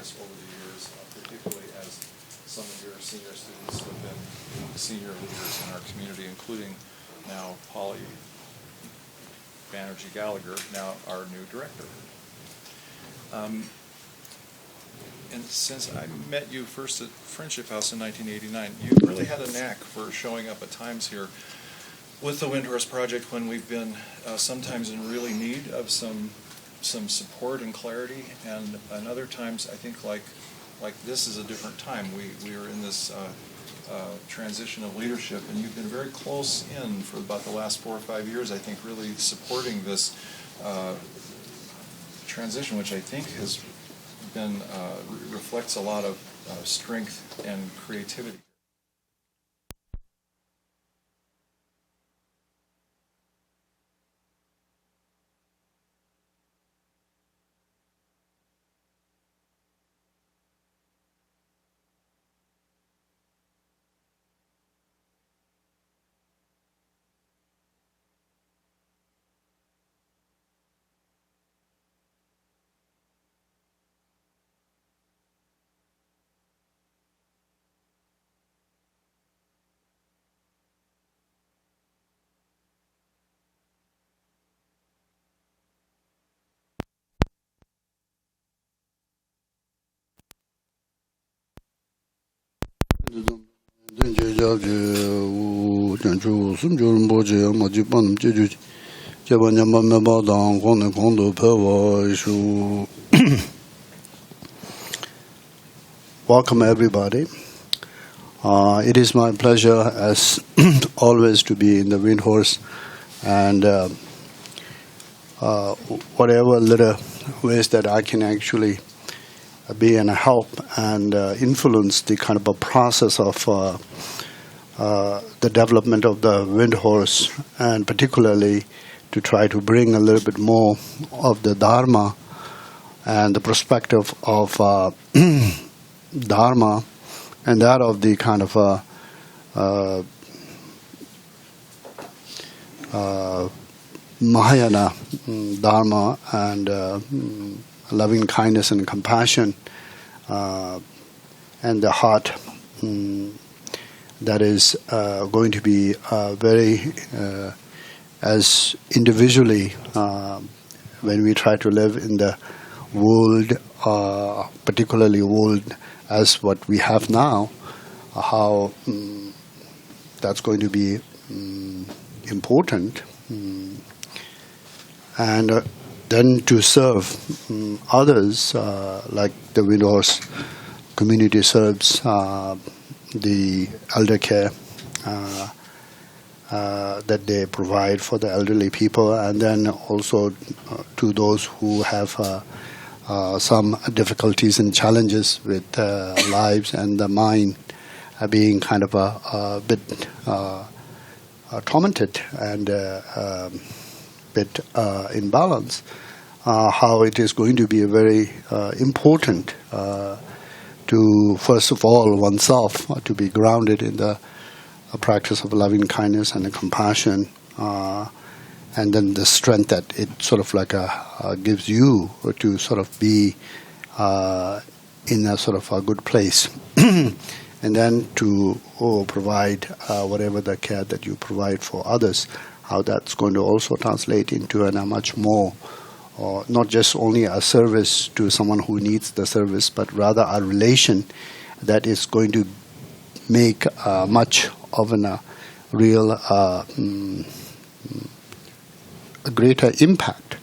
Windhorse over the years, particularly as some of your senior students have been senior leaders in our community, including now Polly Banerjee Gallagher, now our new director. And since I met you first at Friendship House in 1989, you really had a knack for showing up at times here with the Windhorse Project when we've been sometimes in really need of some support and clarity, and other times I think like this is a different time. We are in this transition of leadership, and you've been very close in for about the last 4 or 5 years, I think, really supporting this transition, which I think has been reflects a lot of strength and creativity. Dzigar Kongtrul Rinpoche Welcome everybody. It is my pleasure, as always, to be in the Windhorse, and whatever little ways that I can actually be and help and influence the kind of a process of the development of the Windhorse, and particularly to try to bring a little bit more of the Dharma and the perspective of Dharma, and that of the kind of Mahayana Dharma and loving kindness and compassion, and the heart that is going to be very, as individually, when we try to live in the world, particularly world as what we have now, how that's going to be important, and then to serve others, like the Windhorse Community Services, the elder care that they provide for the elderly people, and then also to those who have some difficulties and challenges with lives and the mind being kind of a bit tormented and bit imbalance, how it is going to be very important to, first of all, oneself to be grounded in the practice of loving kindness and compassion, and then the strength that it sort of like gives you to sort of be in a sort of a good place, and then to provide whatever the care that you provide for others, how that's going to also translate into a much more, not just only a service to someone who needs the service, but rather a relation that is going to make much of a real, a greater impact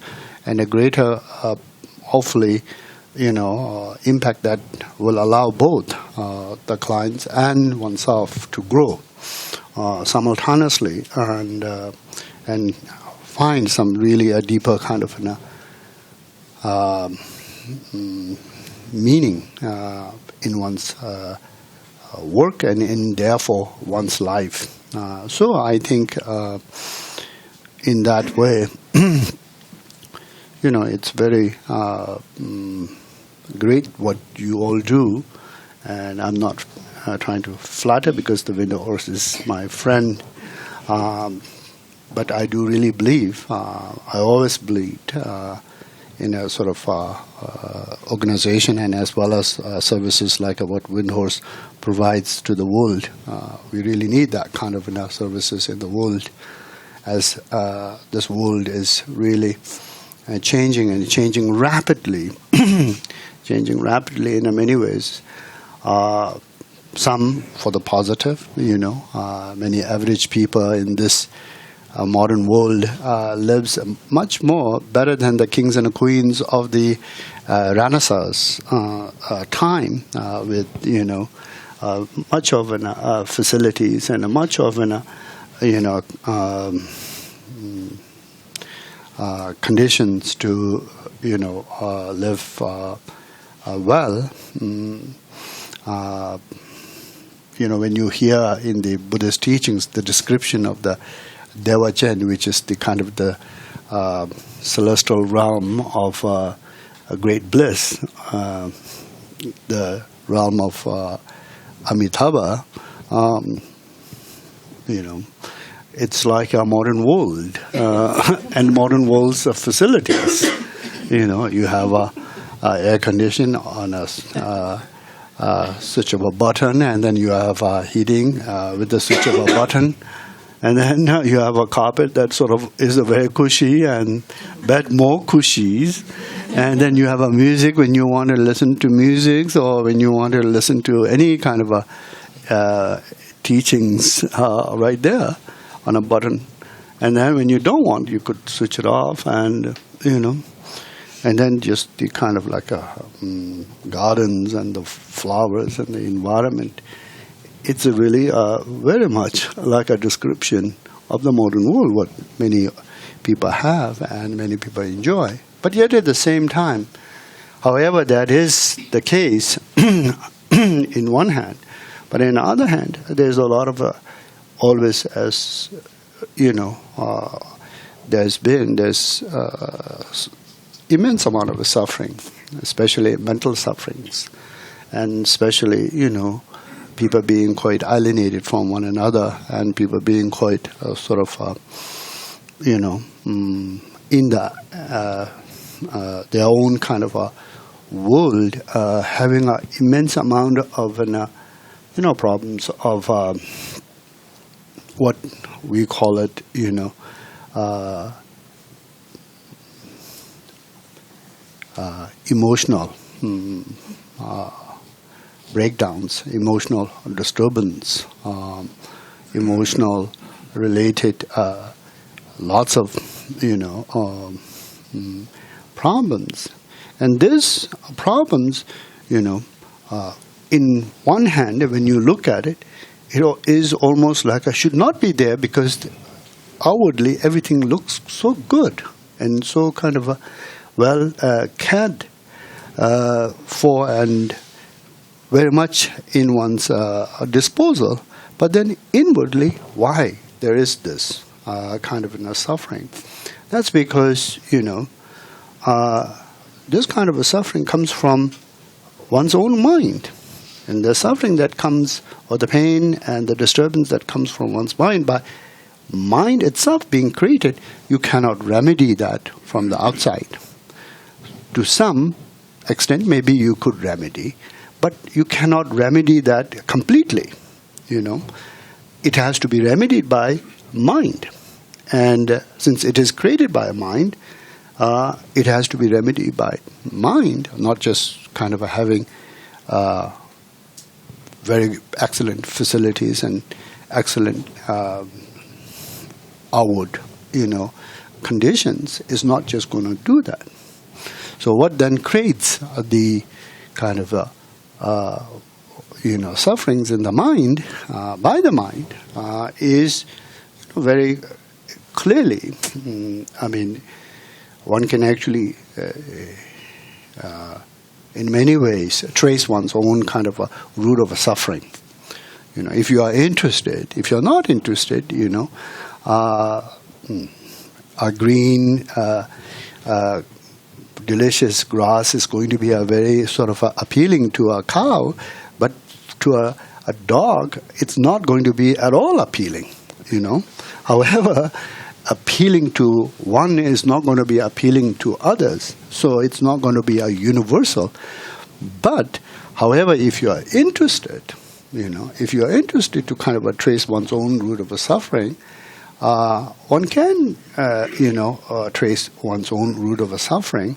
and a greater, hopefully, impact that will allow both the clients and oneself to grow simultaneously, and find some really a deeper kind of meaning in one's work and in therefore one's life. So I think in that way, it's very great what you all do, and I'm not trying to flatter because the Windhorse is my friend, but I do really believe, I always believed in a sort of organization, and as well as services like what Windhorse provides to the world. We really need that kind of services in the world, as this world is really changing, and changing rapidly, changing rapidly in many ways. Some for the positive, many average people in this modern world lives much more better than the kings and the queens of the Renaissance time, with much of facilities and much of conditions to live well. When you hear in the Buddhist teachings the description of the Devachen, which is the kind of the celestial realm of a great bliss, the realm of Amitabha, it's like a modern world, and modern world's facilities. You have a air condition on a switch of a button, and then you have heating with the switch of a button. And then you have a carpet that sort of is very cushy, and bed more cushies. And then you have a music when you want to listen to music, or when you want to listen to any kind of teachings right there on a button. And then when you don't want, you could switch it off, and and then just the kind of like gardens and the flowers and the environment. It's really very much like a description of the modern world, what many people have and many people enjoy. But yet at the same time, however that is the case in one hand, but in the other hand, there's a lot of always, as there's immense amount of suffering, especially mental sufferings, and especially, people being quite alienated from one another, and people being quite in their own kind of a world, having an immense amount of problems of what we call it, emotional breakdowns, emotional disturbance, emotional related lots of problems. And these problems, in one hand, when you look at it, is almost like I should not be there, because outwardly everything looks so good and so kind of well cared for and very much in one's disposal. But then inwardly, why there is this kind of suffering? That's because, this kind of a suffering comes from one's own mind. And the suffering that comes, or the pain and the disturbance that comes from one's mind, by mind itself being created, you cannot remedy that from the outside. To some extent, maybe you could remedy, but you cannot remedy that completely. It has to be remedied by mind. And since it is created by a mind, it has to be remedied by mind, not just kind of having very excellent facilities and excellent outward, conditions is not just going to do that. So what then creates the kind of sufferings in the mind, by the mind, is very clearly, one can actually, in many ways, trace one's own kind of a root of a suffering. If you are interested, if you're not interested, a green, delicious grass is going to be a very sort of appealing to a cow, but to a dog, it's not going to be at all appealing. However, appealing to one is not going to be appealing to others. So it's not going to be a universal. But, however, if you are interested, if you are interested to kind of trace one's own root of a suffering, one can, trace one's own root of a suffering.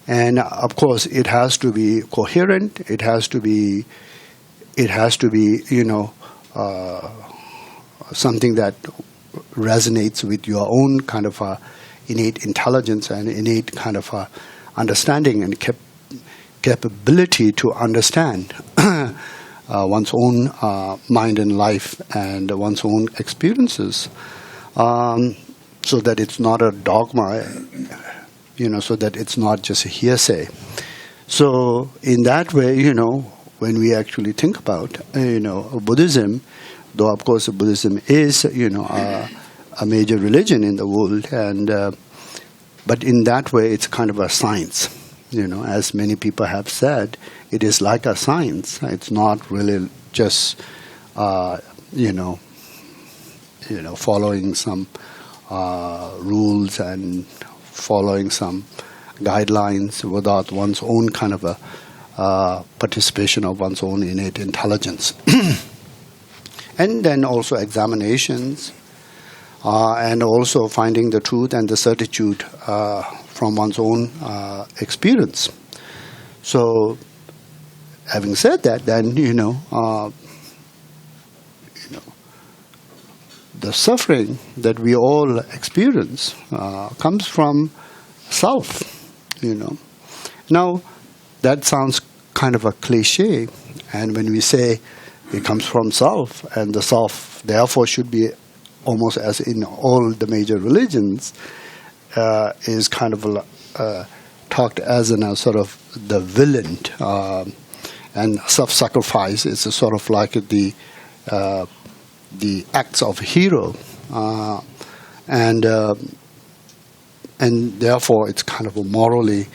And, of course, it has to be coherent. It has to be, something that resonates with your own kind of innate intelligence and innate kind of understanding and capability to understand one's own mind and life and one's own experiences, so that it's not a dogma, so that it's not just a hearsay. So in that way, when we actually think about, Buddhism, though of course Buddhism is, a major religion in the world, and but in that way it's kind of a science. As many people have said, it is like a science. It's not really just, following some rules and following some guidelines without one's own kind of a participation of one's own innate intelligence. And then also examinations, and also finding the truth and the certitude from one's own experience. So, having said that, then the suffering that we all experience comes from self. Now, that sounds kind of a cliche, and when we say it comes from self, and the self therefore should be almost as in all the major religions, is kind of talked as in a sort of the villain, and self-sacrifice is a sort of like the acts of a hero, and therefore it's kind of morally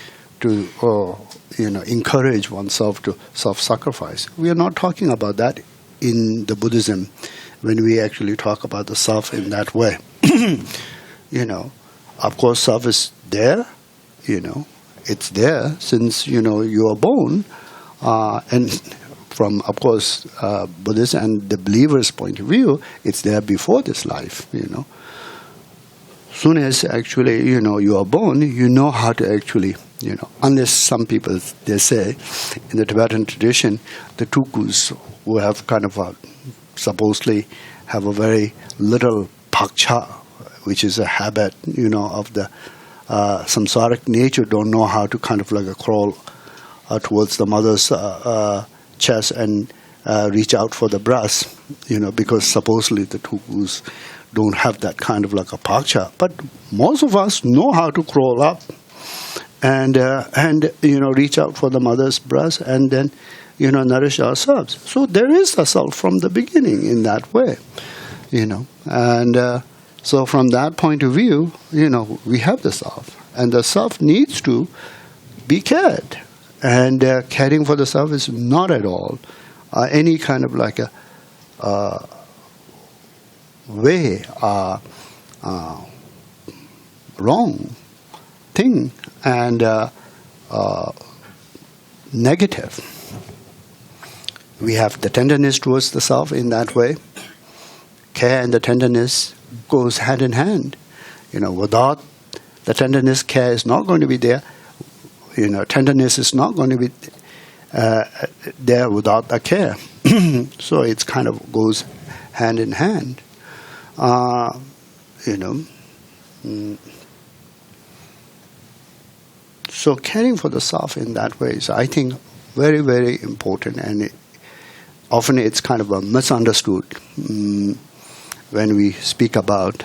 to encourage oneself to self-sacrifice. We are not talking about that in the Buddhism when we actually talk about the self in that way. Of course, self is there. It's there since you are born, and from, of course, Buddhist and the believer's point of view, it's there before this life. Soon as actually you are born, you know how to actually. Unless some people, they say, in the Tibetan tradition, the tukus who have kind of supposedly have a very little pakcha, which is a habit, of the samsaric nature, don't know how to kind of like crawl towards the mother's chest and reach out for the breast, because supposedly the tukus don't have that kind of like a pakcha. But most of us know how to crawl up and reach out for the mother's breast and then nourish ourselves. So there is a self from the beginning in that way, and so from that point of view, we have the self, and the self needs to be cared, and caring for the self is not at all any kind of like a way wrong thing and negative. We have the tenderness towards the self in that way. Care and the tenderness goes hand in hand. Without the tenderness, care is not going to be there. Tenderness is not going to be there without the care. So it kind of goes hand in hand. So caring for the self in that way is, I think, very, very important, and often it's kind of a misunderstood when we speak about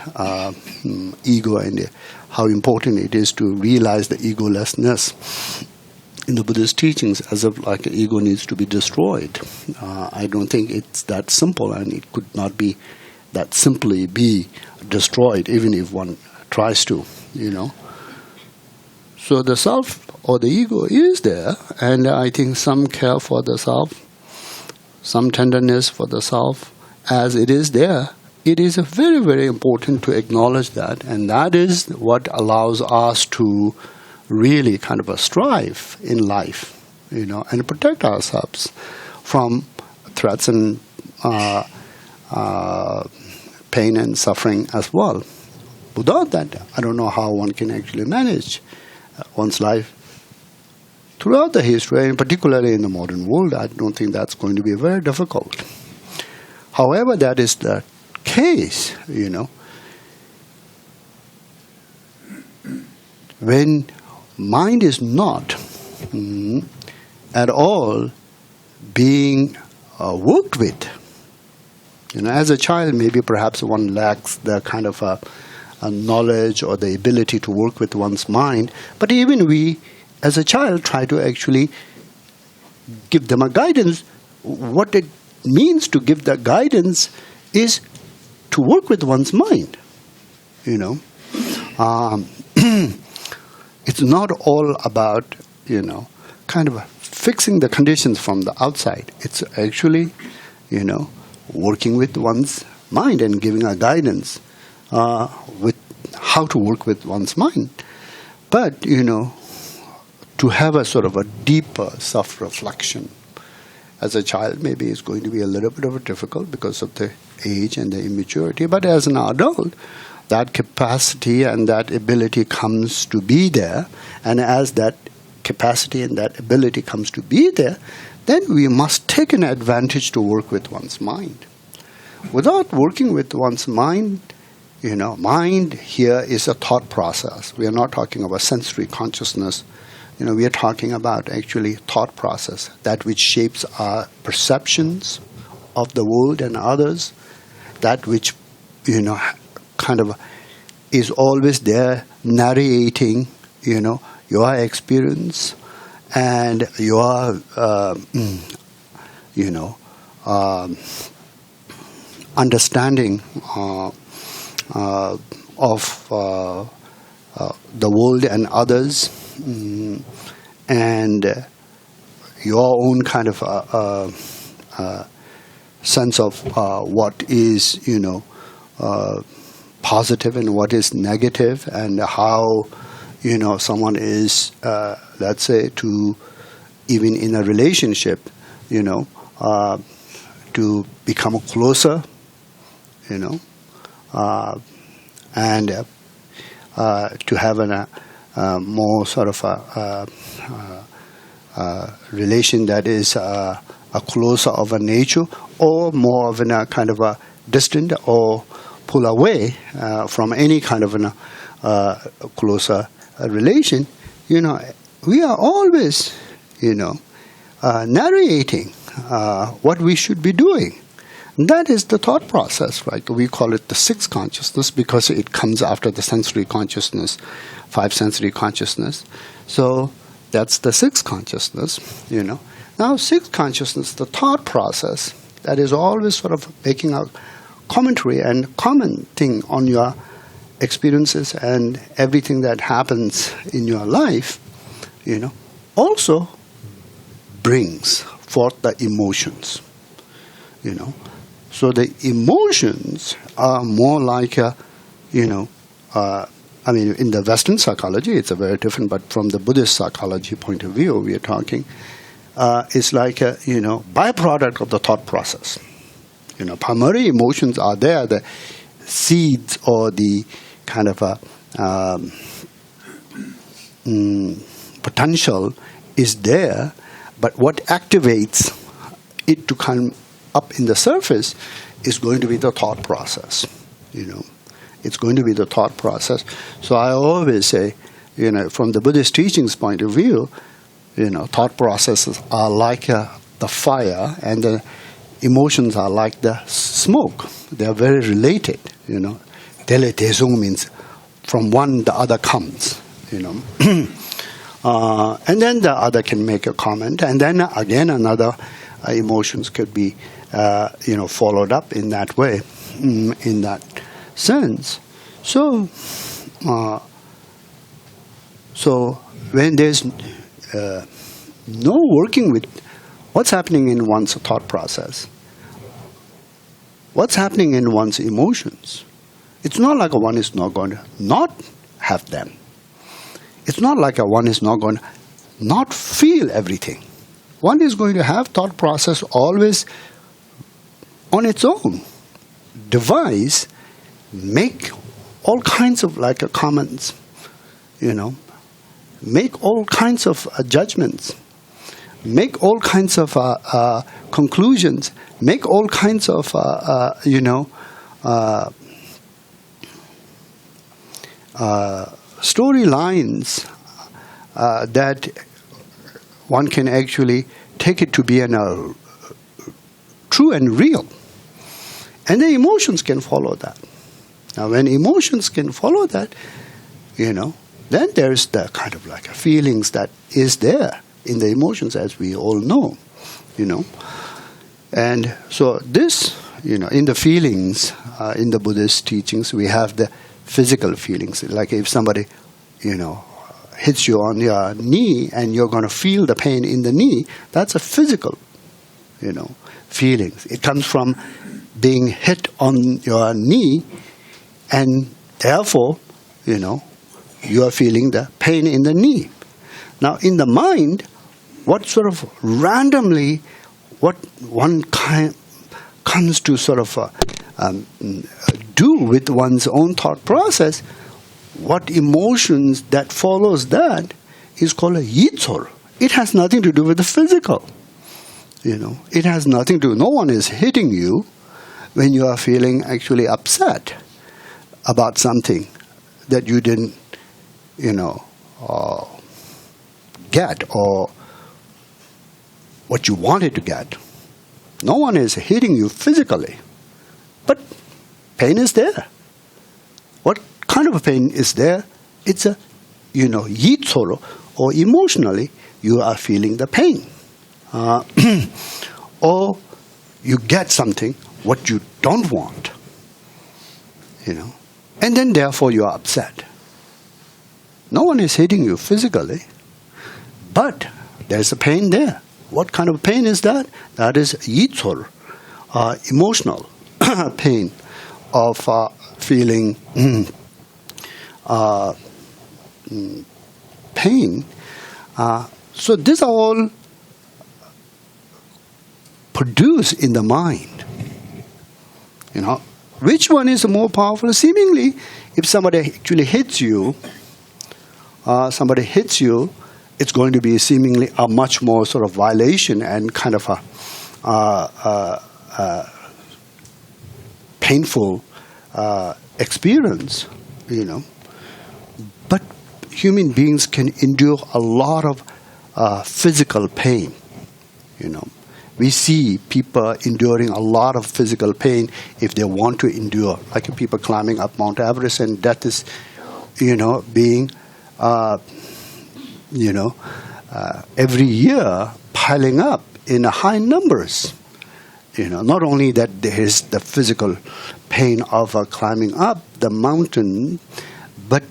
ego and how important it is to realize the egolessness in the Buddhist teachings, as if like ego needs to be destroyed. I don't think it's that simple, and it could not be that simply be destroyed, even if one tries to, So the self or the ego is there, and I think some care for the self, some tenderness for the self, as it is there, it is very, very important to acknowledge that, and that is what allows us to really kind of strive in life, and protect ourselves from threats and pain and suffering as well. Without that, I don't know how one can actually manage one's life throughout the history, and particularly in the modern world. I don't think that's going to be very difficult. However, that is the case, when mind is not at all being worked with. As a child, maybe perhaps one lacks the kind of a knowledge or the ability to work with one's mind. But even we, as a child, try to actually give them a guidance. What it means to give that guidance is to work with one's mind. It's not all about, kind of fixing the conditions from the outside. It's actually, working with one's mind and giving a guidance with how to work with one's mind. But, to have a sort of a deeper self-reflection as a child maybe is going to be a little bit of a difficult because of the age and the immaturity. But as an adult, that capacity and that ability comes to be there. And as that capacity and that ability comes to be there, then we must take an advantage to work with one's mind. Without working with one's mind, mind here is a thought process. We are not talking about sensory consciousness. We are talking about actually thought process, that which shapes our perceptions of the world and others, that which, kind of is always there narrating, your experience and your, understanding of the world and others, and your own kind of sense of what is, positive and what is negative, and how, someone is, let's say, to even in a relationship, to become closer, and to have a more sort of a relation that is a closer of a nature, or more of a kind of a distant or pull away from any kind of a closer relation. We are always, narrating what we should be doing. That is the thought process, right? We call it the sixth consciousness because it comes after the sensory consciousness, five sensory consciousness. So that's the sixth consciousness, Now, sixth consciousness, the thought process, that is always sort of making a commentary and commenting on your experiences and everything that happens in your life, also brings forth the emotions, So the emotions are more like in the Western psychology, it's a very different, but from the Buddhist psychology point of view, we are talking, it's like a, byproduct of the thought process. Primary emotions are there, the seeds or the kind of potential is there, but what activates it to come up in the surface is going to be the thought process, It's going to be the thought process. So I always say, from the Buddhist teachings point of view, thought processes are like the fire, and the emotions are like the smoke. They are very related, Tele Tezung means from one the other comes, and then the other can make a comment, and then again another emotions could be, followed up in that way, in that sense. So when there's no working with what's happening in one's thought process, what's happening in one's emotions. It's not like one is not going to not have them. It's not like one is not going to not feel everything. One is going to have thought process always on its own. Devise, make all kinds of comments, make all kinds of judgments, make all kinds of conclusions, make all kinds of, storylines that one can actually take it to be true and real. And the emotions can follow that. Now, when emotions can follow that, then there's the kind of feelings that is there in the emotions, as we all know, And so this, in the feelings, in the Buddhist teachings, we have the physical feelings. Like if somebody, hits you on your knee and you're going to feel the pain in the knee, that's a physical, feeling. It comes from being hit on your knee, and therefore, you are feeling the pain in the knee. Now, in the mind, what sort of randomly, what one comes to sort of do with one's own thought process, what emotions that follows that is called a yitzor. It has nothing to do with the physical. It has nothing to do. No one is hitting you when you are feeling actually upset about something that you didn't, get or what you wanted to get. No one is hitting you physically, but pain is there. What kind of a pain is there? It's a, yitzoro, or emotionally you are feeling the pain. Or you get something what you don't want, and then therefore you are upset. No one is hitting you physically, but there's a pain there. What kind of pain is that? That is yitzor, emotional pain of feeling pain. So these are all produced in the mind. Which one is more powerful? Seemingly, if somebody actually hits you, it's going to be seemingly a much more sort of violation and kind of a painful experience, But human beings can endure a lot of physical pain, We see people enduring a lot of physical pain if they want to endure, like people climbing up Mount Everest, and death is, being, every year piling up in high numbers. Not only that there is the physical pain of climbing up the mountain, but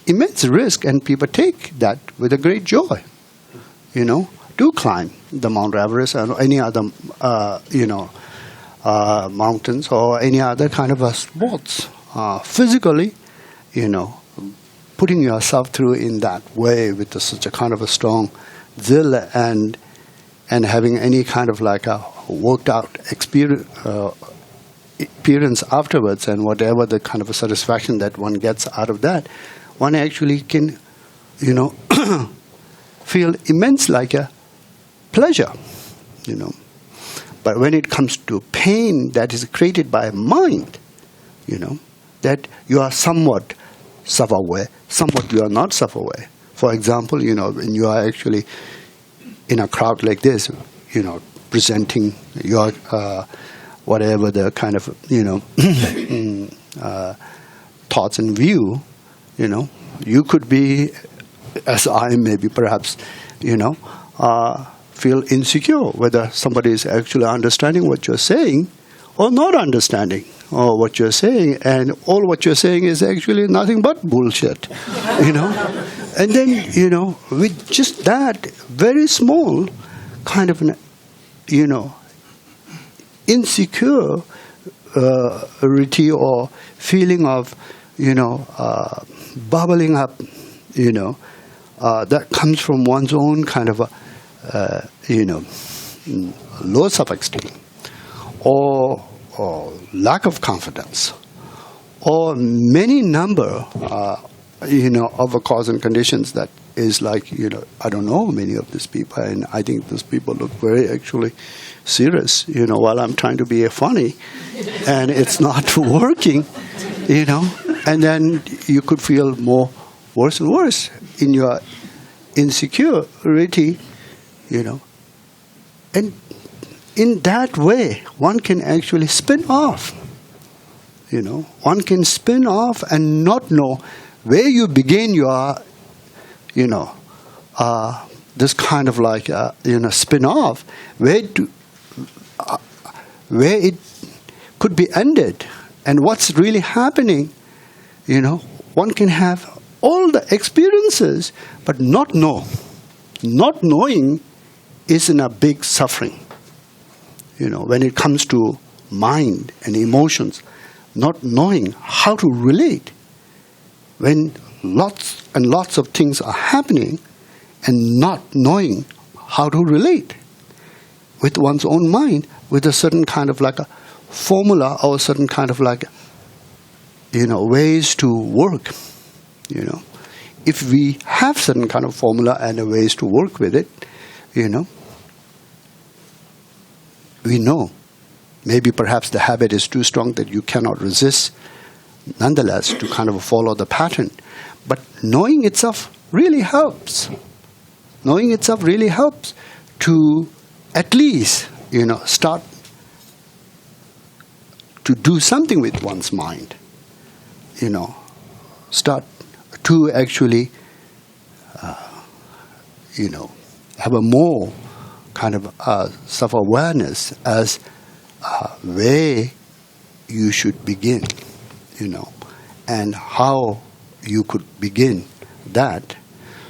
immense risk, and people take that with a great joy, do climb the Mount Everest or any other, mountains or any other kind of sports. Physically, putting yourself through in that way with such a kind of a strong zeal and having any kind of a worked out experience afterwards, and whatever the kind of a satisfaction that one gets out of that, one actually can, feel immense a pleasure, But when it comes to pain that is created by mind, that you are somewhat self-aware, somewhat you are not self-aware. For example, when you are actually in a crowd like this, presenting your whatever the kind of, thoughts and view, you could be, as I maybe perhaps, feel insecure whether somebody is actually understanding what you're saying or not understanding what you're saying, and all what you're saying is actually nothing but bullshit, And then, with just that very small kind of, insecure riti or feeling of, bubbling up, that comes from one's own kind of a, low self-esteem or lack of confidence or many number, of a cause and conditions that is like, I don't know many of these people, and I think these people look very actually serious, while I'm trying to be funny, and it's not working, and then you could feel more worse and worse in your insecurity, and in that way, one can actually spin off, one can spin off and not know where you begin your, this kind of like, spin off, where it could be ended, and what's really happening, one can have all the experiences, but not know. Not knowing is in a big suffering. When it comes to mind and emotions, not knowing how to relate. When lots and lots of things are happening and not knowing how to relate with one's own mind, with a certain kind of like a formula or a certain kind of like, ways to work, If we have certain kind of formula and ways to work with it, we know. Maybe perhaps the habit is too strong that you cannot resist, nonetheless, to kind of follow the pattern. But knowing itself really helps. Knowing itself really helps to at least, start to do something with one's mind. Start to actually, have a more kind of self-awareness as where you should begin, and how you could begin that.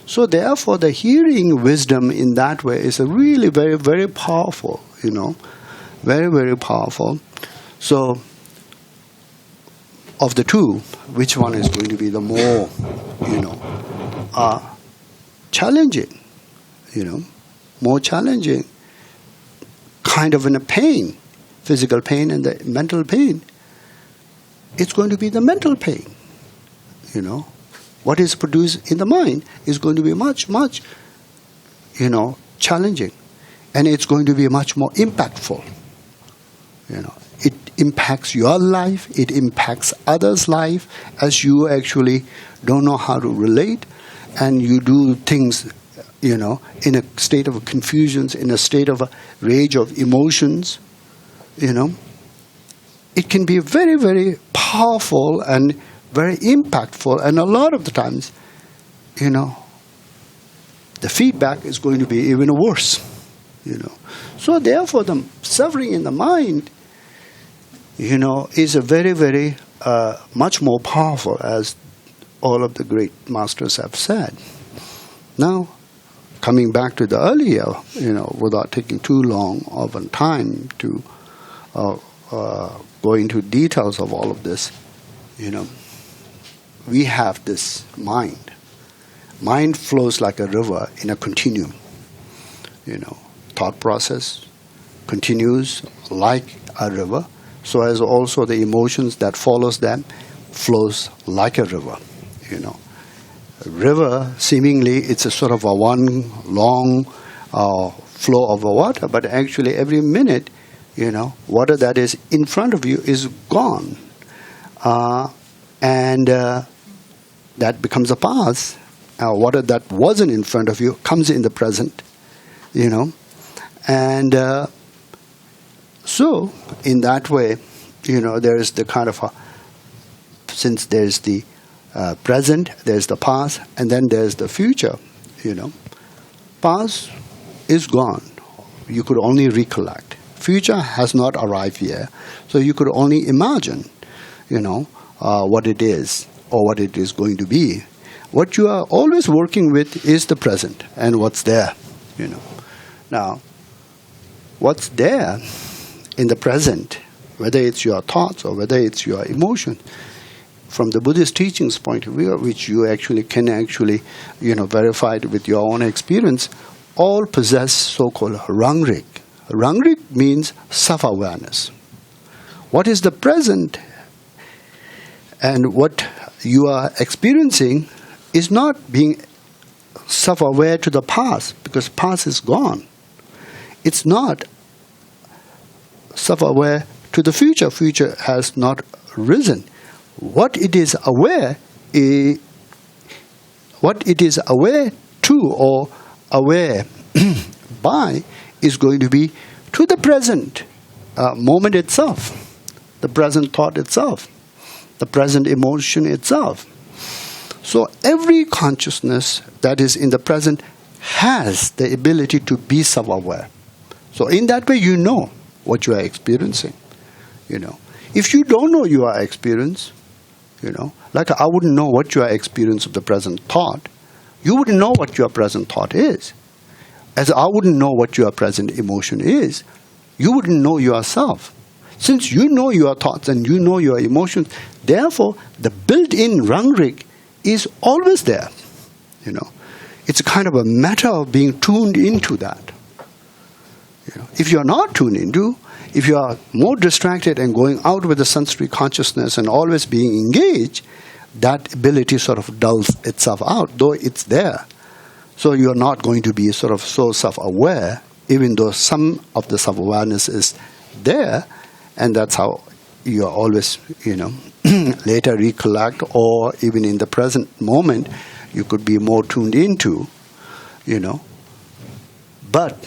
So therefore, the hearing wisdom in that way is a really very, very powerful, very, very powerful. So of the two, which one is going to be the more, challenging, more challenging, kind of in a pain, physical pain and the mental pain? It's going to be the mental pain, What is produced in the mind is going to be much, much, challenging. And it's going to be much more impactful, It impacts your life, it impacts others' life, as you actually don't know how to relate, and you do things, in a state of confusion, in a state of a rage of emotions, It can be very, very powerful and very impactful, and a lot of the times, the feedback is going to be even worse, So therefore, the suffering in the mind, is a very, very much more powerful, as all of the great masters have said. Now, coming back to the earlier, without taking too long of a time to go into details of all of this, we have this mind. Mind flows like a river in a continuum. Thought process continues like a river, so as also the emotions that follows them flows like a river. A river, seemingly, it's a sort of a one long flow of water, but actually every minute, water that is in front of you is gone. And that becomes a past. Water that wasn't in front of you comes in the present, And so, in that way, there is the kind of since there's the present, there's the past, and then there's the future, Past is gone. You could only recollect. Future has not arrived yet, so you could only imagine, what it is or what it is going to be. What you are always working with is the present and what's there, Now, what's there in the present, whether it's your thoughts or whether it's your emotion, from the Buddhist teachings point of view, which you actually can verify it with your own experience, all possess so-called rangrik. Rangrik means self-awareness. What is the present and what you are experiencing is not being self-aware to the past, because past is gone. It's not self-aware to the future. Future has not risen. What it is aware to or aware by is going to be to the present moment itself, the present thought itself, the present emotion itself. So every consciousness that is in the present has the ability to be self-aware. So in that way, you know what you are experiencing. If you don't know your experience, like I wouldn't know what your experience of the present thought, you wouldn't know what your present thought is. As I wouldn't know what your present emotion is, you wouldn't know yourself. Since you know your thoughts and you know your emotions, therefore the built-in rangrik is always there. It's a kind of a matter of being tuned into that. If you are not tuned into, if you are more distracted and going out with the sensory consciousness and always being engaged, that ability sort of dulls itself out, though it's there. So you are not going to be sort of so self-aware, even though some of the self-awareness is there, and that's how you are always, later recollect, or even in the present moment, you could be more tuned into, But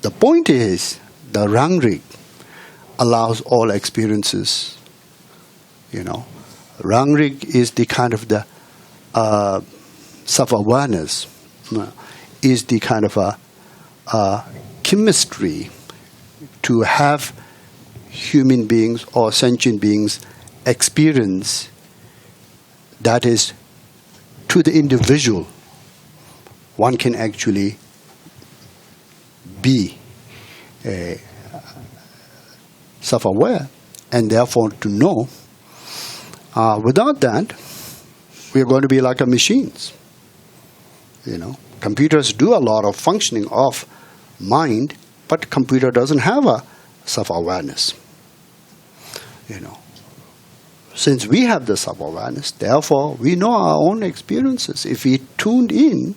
the point is, the rangrik allows all experiences. Rangrik is the kind of the self-awareness, is the kind of a chemistry to have human beings or sentient beings experience that is to the individual. One can actually be self-aware and therefore to know. Without that, we are going to be like a machines. Computers do a lot of functioning of mind, but computer doesn't have a self-awareness. Since we have the self-awareness, therefore we know our own experiences. If we tuned in,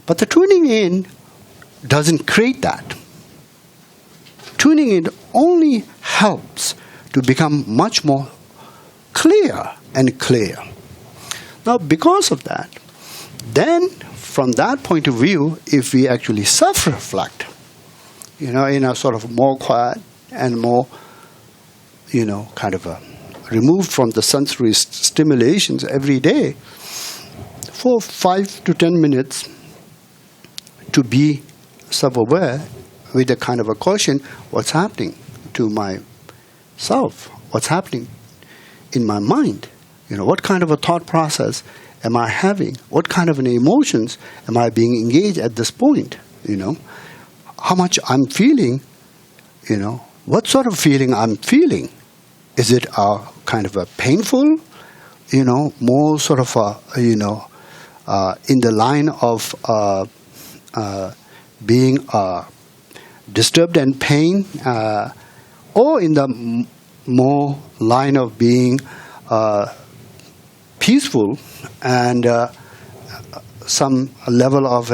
but the tuning in doesn't create that. Tuning in only helps to become much more clear and clear. Now, because of that, then from that point of view, if we actually self-reflect, in a sort of more quiet and more, kind of removed from the sensory stimulations every day, for 5 to 10 minutes, to be self-aware with a kind of a caution, what's happening to myself, what's happening in my mind, what kind of a thought process am I having, what kind of an emotions am I being engaged at this point, how much I'm feeling, what sort of feeling I'm feeling. Is it a kind of a painful, more sort of a, in the line of being disturbed and pain, or in the more line of being peaceful and some level of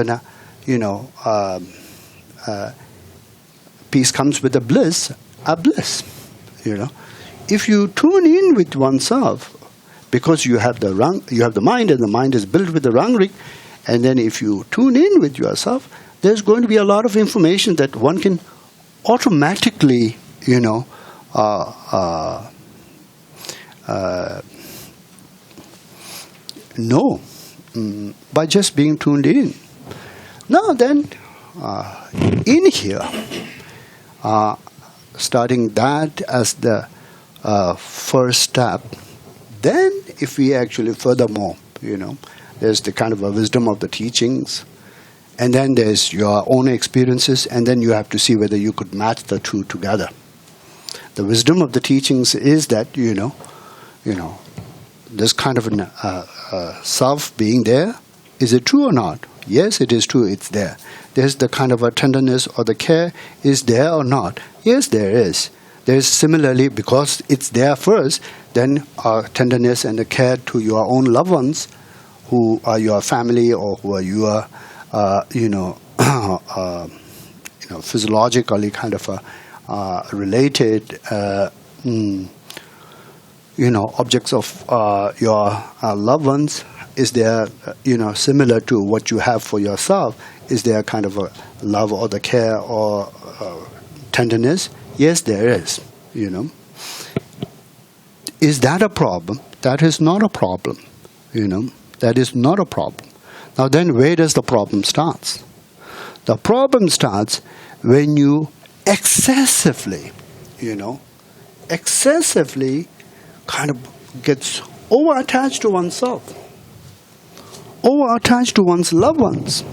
peace comes with a bliss. If you tune in with oneself, because you have the mind, and the mind is built with the rangrik, and then if you tune in with yourself, there's going to be a lot of information that one can automatically, know by just being tuned in. Now then, in here, starting that as the first step, then if we actually furthermore, there's the kind of a wisdom of the teachings, and then there's your own experiences, and then you have to see whether you could match the two together. The wisdom of the teachings is that, this kind of self being there, is it true or not? Yes, it is true, it's there. There's the kind of a tenderness or the care, is there or not? Yes, there is. There's similarly, because it's there first, then tenderness and the care to your own loved ones, who are your family or who are your, physiologically kind of related, objects of your loved ones. Is there, similar to what you have for yourself? Is there kind of a love or the care or tenderness? Yes, there is, Is that a problem? That is not a problem, That is not a problem. Now then, where does the problem start? The problem starts when you excessively kind of gets over-attached to oneself, over-attached to one's loved ones,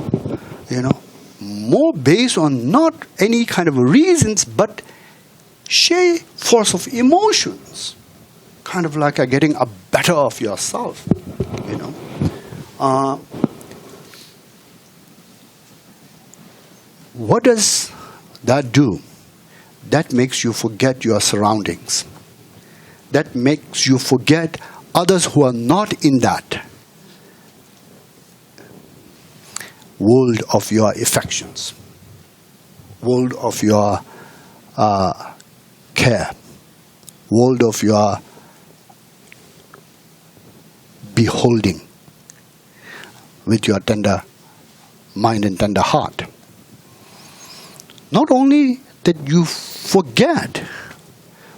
more based on not any kind of reasons, but sheer force of emotions, kind of like getting a better of yourself, What does that do? That makes you forget your surroundings. That makes you forget others who are not in that world of your affections, world of your care, world of your beholding with your tender mind and tender heart. Not only that you forget,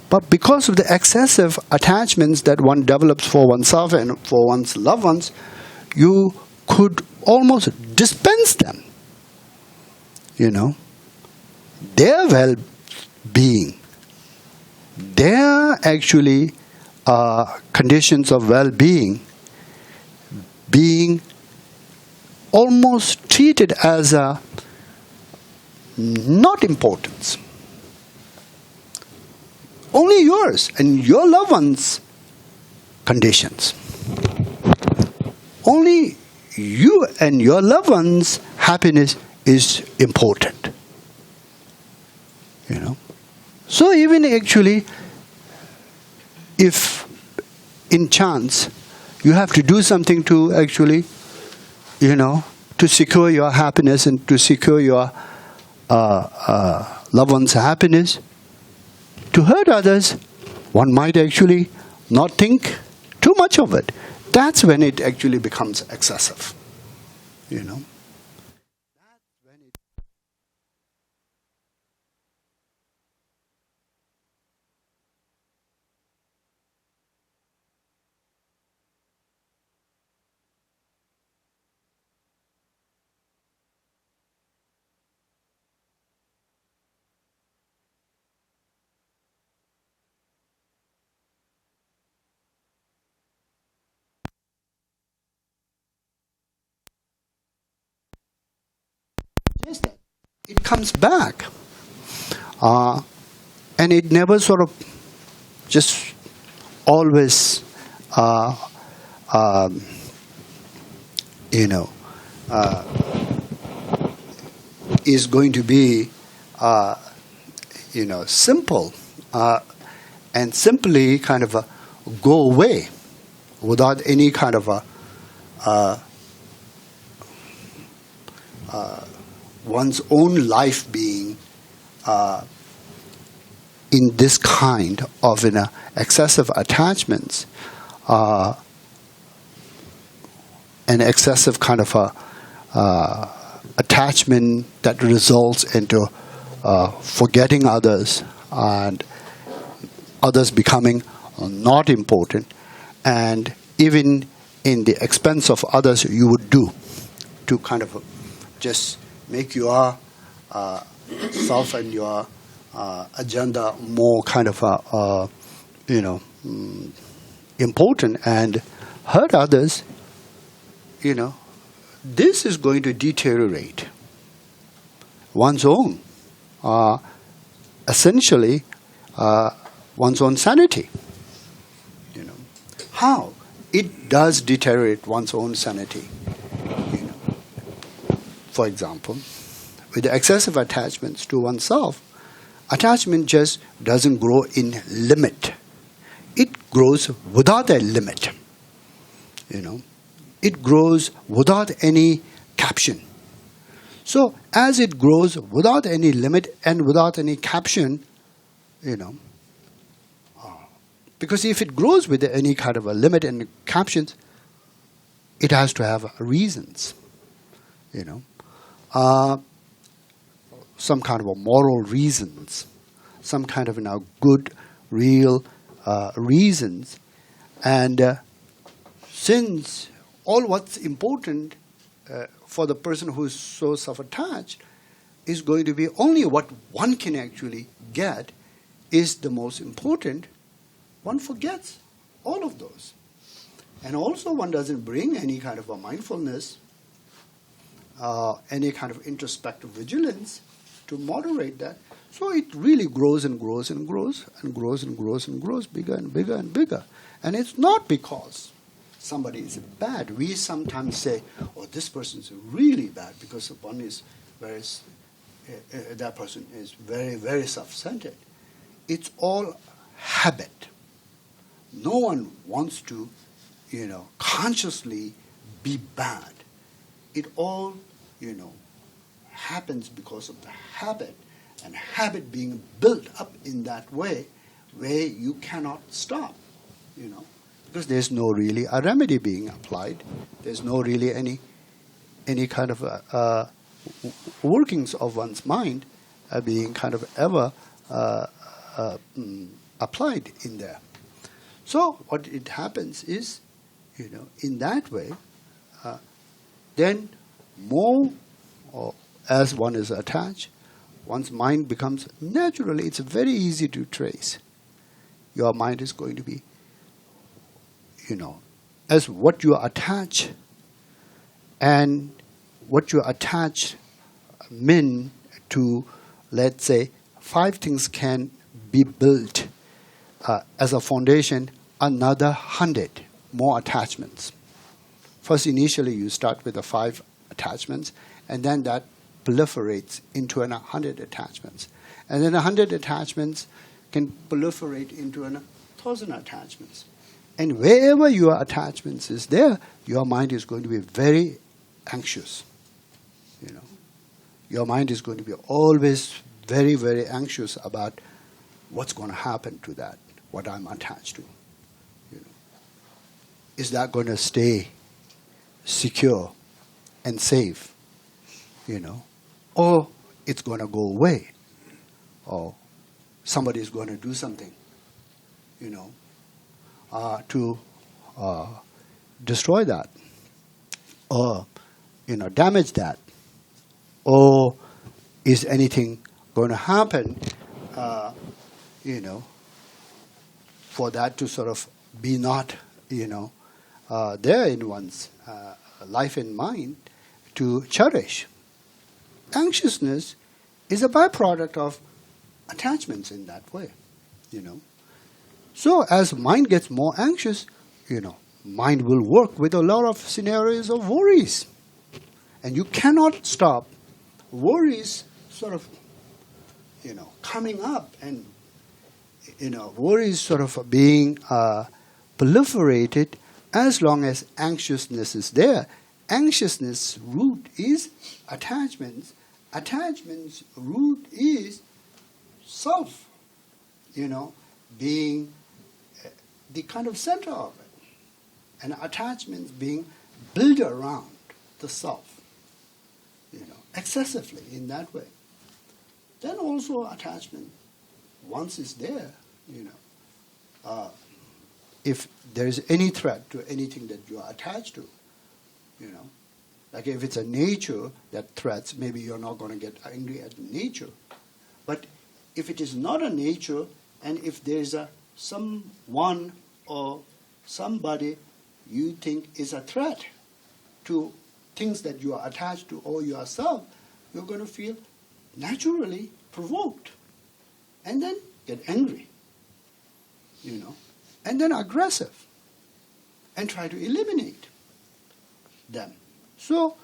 but because of the excessive attachments that one develops for oneself and for one's loved ones, you could almost dispense them. Their well-being, their actually conditions of well-being being almost treated as a not importance. Only yours and your loved ones' conditions. Only you and your loved ones' happiness is important. So even actually, if in chance you have to do something to actually, to secure your happiness and to secure your loved one's happiness, to hurt others, one might actually not think too much of it. That's when it actually becomes excessive. Just that it comes back, and it never sort of just always, is going to be, simple, and simply kind of go away without any kind of one's own life being in this kind of excessive attachments, an excessive kind of attachment that results into forgetting others and others becoming not important, and even in the expense of others you would do to kind of just make your self and your agenda more kind of important and hurt others. This is going to deteriorate one's own, essentially, one's own sanity. You know, how it does deteriorate one's own sanity. You know, for example, with the excessive attachments to oneself, attachment just doesn't grow in limit. It grows without a limit. You know, it grows without any caption. So as it grows without any limit and without any caption, you know, because if it grows with any kind of a limit and captions, it has to have reasons, you know, some kind of a moral reasons, some kind of good, real reasons. And since all what's important for the person who is so self-attached is going to be only what one can actually get is the most important, one forgets all of those. And also one doesn't bring any kind of a mindfulness, any kind of introspective vigilance to moderate that. So it really grows and grows and grows and grows and grows and grows bigger and bigger and bigger. And it's not because somebody is bad. We sometimes say, oh, this person is really bad because one is very, that person is very, very self-centered. It's all habit. No one wants to, you know, consciously be bad. It all, you know, happens because of the habit, and habit being built up in that way where you cannot stop, you know, because there's no really a remedy being applied. There's no really any kind of workings of one's mind being kind of ever applied in there. So what it happens is, you know, in that way, then more as one is attached, one's mind becomes naturally, it's very easy to trace. Your mind is going to be, you know, as what you attach, and what you attach mean to, let's say, 5 things can be built as a foundation, another 100 more attachments. First, initially, you start with the 5 attachments, and then that proliferates into 100 attachments. And then 100 attachments can proliferate into 1,000 attachments. And wherever your attachments is there, your mind is going to be very anxious. You know, your mind is going to be always very, very anxious about what's going to happen to that, what I'm attached to. You know, is that going to stay secure and safe? You know, or it's going to go away, or somebody is going to do something, you know, to destroy that, or, you know, damage that, or is anything going to happen, you know, for that to sort of be not, you know, there in one's life and mind to cherish. Anxiousness is a byproduct of attachments in that way, you know. So as mind gets more anxious, you know, mind will work with a lot of scenarios of worries. And you cannot stop worries sort of, you know, coming up, and, you know, worries sort of being proliferated as long as anxiousness is there. Anxiousness root is attachments. Attachments root is self, you know, being the kind of center of it. And attachments being built around the self, you know, excessively in that way. Then also attachment, once it's there, you know, if there is any threat to anything that you are attached to, you know, like if it's a nature that threats, maybe you're not going to get angry at nature. But if it is not a nature, and if there's someone or somebody you think is a threat to things that you are attached to or yourself, you're going to feel naturally provoked, and then get angry, and then aggressive, and try to eliminate them. So,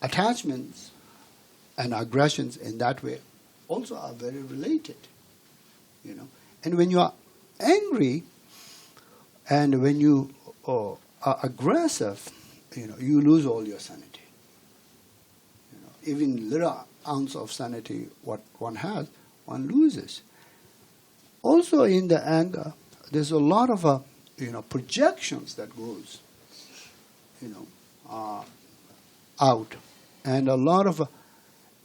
attachments and aggressions in that way also are very related, And when you are angry and when you are aggressive, you lose all your sanity. Even little ounce of sanity what one has, one loses. Also in the anger, there's a lot of projections that goes out, and a lot of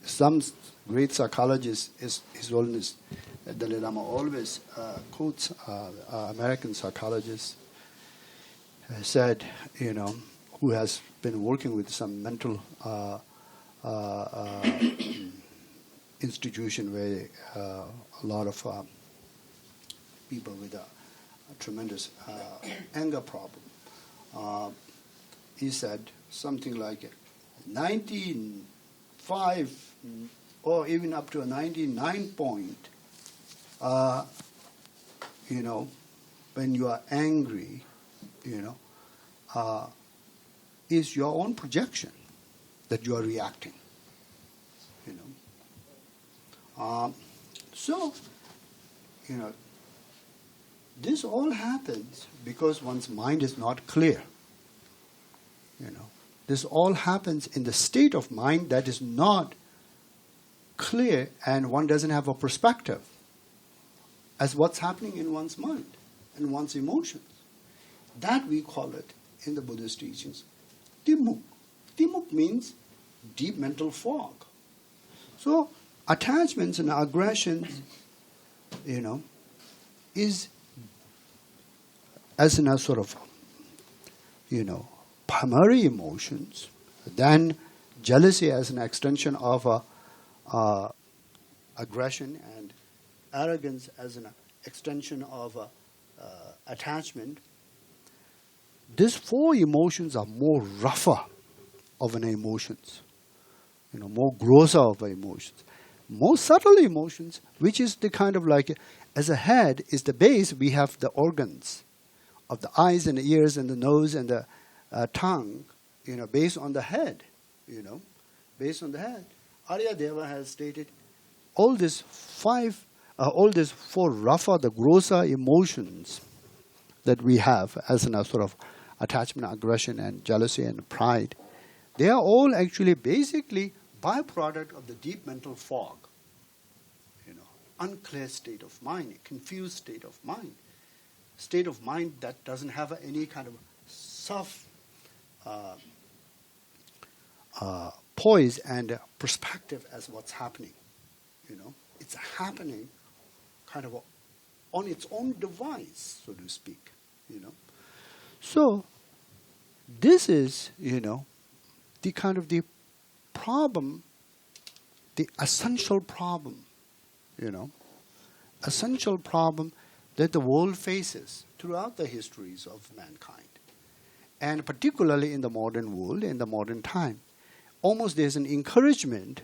some great psychologist, His Holiness Dalai Lama always quotes American psychologist said, who has been working with some mental institution where a lot of people with a tremendous anger problem. He said something like 95 or even up to a 99 point, when you are angry, is your own projection that you are reacting. So, this all happens because one's mind is not clear. This all happens in the state of mind that is not clear, and one doesn't have a perspective as what's happening in one's mind and one's emotions. That we call it in the Buddhist teachings Timuk. Timuk means deep mental fog. So attachments and aggressions, is as in a sort of, primary emotions. Then jealousy as an extension of aggression, and arrogance as an extension of attachment. These four emotions are more rougher of an emotions, more grosser of emotions. More subtle emotions, which is the kind of like, as a head is the base, we have the organs of the eyes and the ears and the nose and the tongue, based on the head, based on the head. Arya Deva has stated all these four rougher, the grosser emotions that we have as a sort of attachment, aggression, and jealousy and pride, they are all actually basically byproduct of the deep mental fog. Unclear state of mind, confused state of mind that doesn't have any kind of self poise and perspective as what's happening. It's happening kind of on its own device, so to speak. So this is, the kind of the problem, the essential problem, essential problem that the world faces throughout the histories of mankind. And particularly in the modern world, in the modern time. Almost there's an encouragement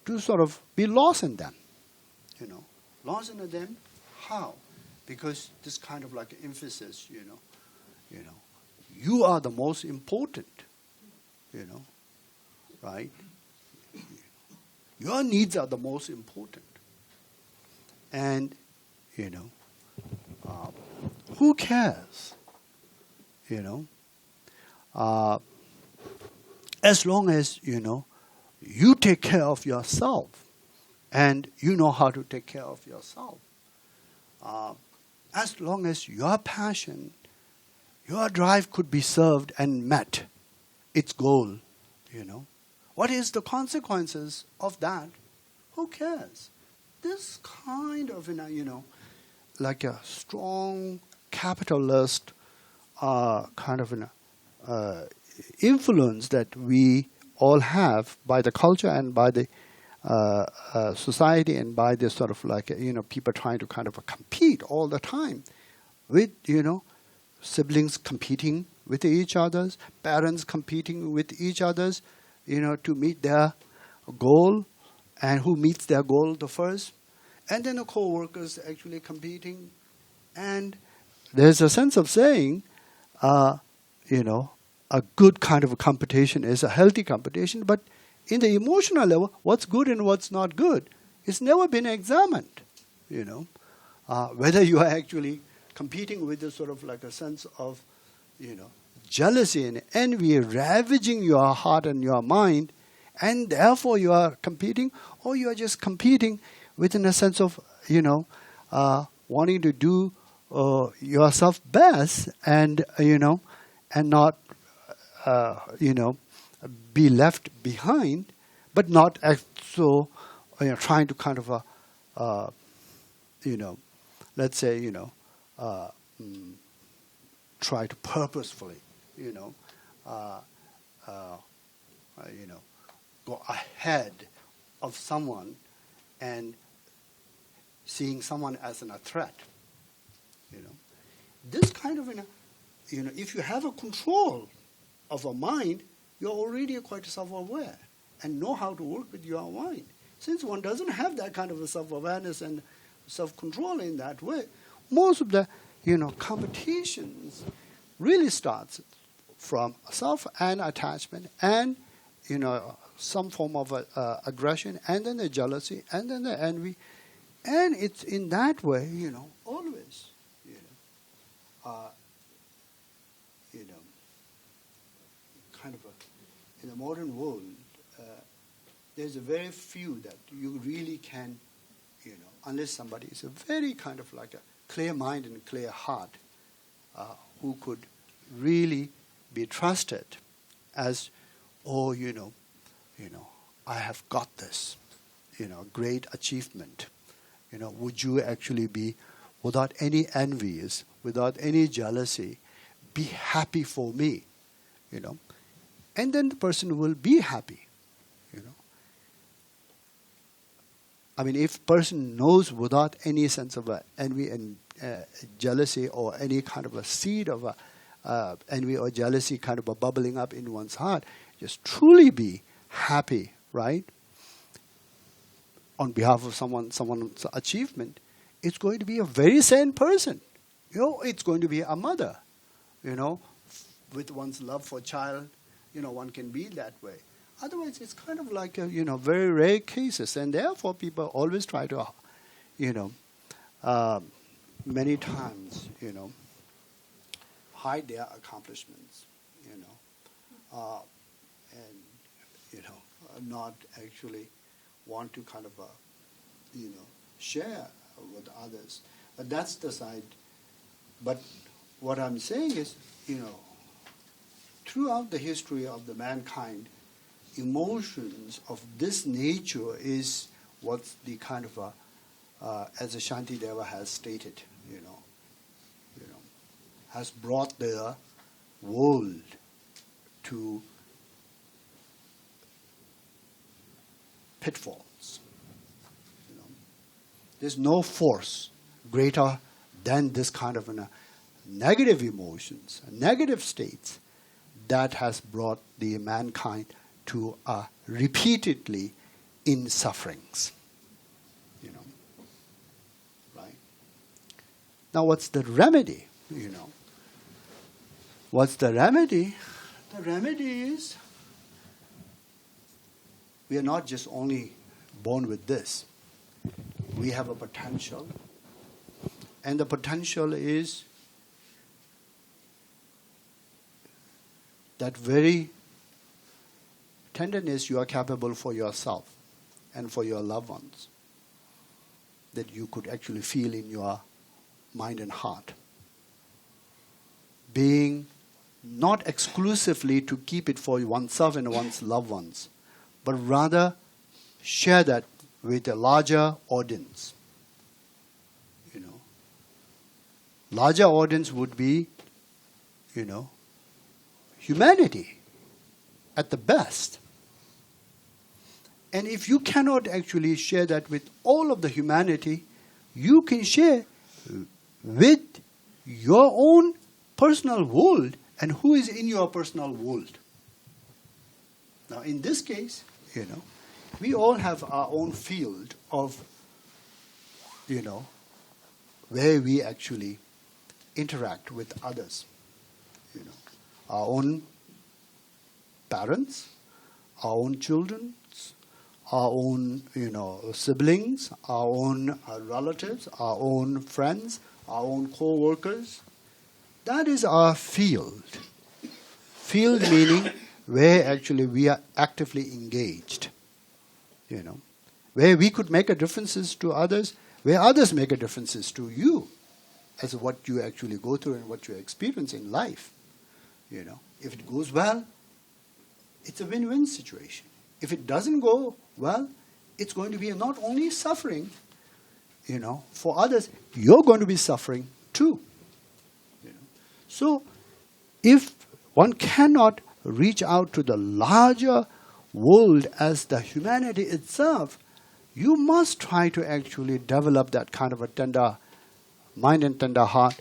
to sort of be lost in them. Lost in them, how? Because this kind of like emphasis, you are the most important, right? Your needs are the most important. And, who cares? As long as, you take care of yourself and you know how to take care of yourself. As long as your passion, your drive could be served and met its goal, What is the consequences of that? Who cares? This kind of, like a strong capitalist kind of influence that we all have by the culture and by the society and by this sort of like, people trying to kind of compete all the time with, siblings competing with each others, parents competing with each others, to meet their goal, and who meets their goal the first, and then the co-workers actually competing. And there's a sense of saying, a good kind of a competition is a healthy competition, but in the emotional level, what's good and what's not good, it's never been examined, whether you are actually competing with a sort of like a sense of, jealousy and envy ravaging your heart and your mind, and therefore you are competing, or you are just competing within a sense of, wanting to do yourself best, and and not be left behind, but not so trying to kind of let's say try to purposefully go ahead of someone and seeing someone as a threat. This kind of if you have a control of a mind, you're already quite self-aware and know how to work with your mind. Since one doesn't have that kind of a self-awareness and self-control in that way, most of the competitions really starts from self and attachment and some form of aggression, and then the jealousy, and then the envy, and it's in that way always kind of in the modern world, there's a very few that you really can, unless somebody is a very kind of like a clear mind and clear heart, who could really be trusted as, I have got this, great achievement. Would you actually be, without any envies, without any jealousy, be happy for me, and then the person will be happy, I mean, if person knows without any sense of envy and jealousy, or any kind of a seed of envy or jealousy kind of a bubbling up in one's heart, just truly be happy, right? On behalf of someone's achievement, it's going to be a very sane person. It's going to be a mother, with one's love for child, one can be that way. Otherwise, it's kind of like very rare cases, and therefore people always try to, many times, hide their accomplishments, and not actually want to kind of, share with others. But that's the side. But what I'm saying is, throughout the history of the mankind, emotions of this nature is what the kind of as the Shantideva has stated, has brought the world to pitfalls. There's no force greater than this kind of negative emotions, negative states that has brought the mankind to repeatedly in sufferings. Right? Now what's the remedy? What's the remedy? The remedy is we are not just only born with this. We have a potential. And the potential is that very tenderness you are capable for yourself and for your loved ones, that you could actually feel in your mind and heart. Being not exclusively to keep it for oneself and one's loved ones, but rather share that with a larger audience. Larger audience would be, humanity at the best. And if you cannot actually share that with all of the humanity, you can share with your own personal world and who is in your personal world. Now, in this case, we all have our own field of, where we actually interact with others. Our own parents, our own children, our own, siblings, our own relatives, our own friends, our own co-workers. That is our field. Field meaning where actually we are actively engaged. Where we could make a difference to others, where others make a difference to you as what you actually go through and what you experience in life. If it goes well, it's a win-win situation. If it doesn't go well, it's going to be not only suffering, for others, you're going to be suffering too. So, if one cannot reach out to the larger world as the humanity itself, you must try to actually develop that kind of a tender mind and tender heart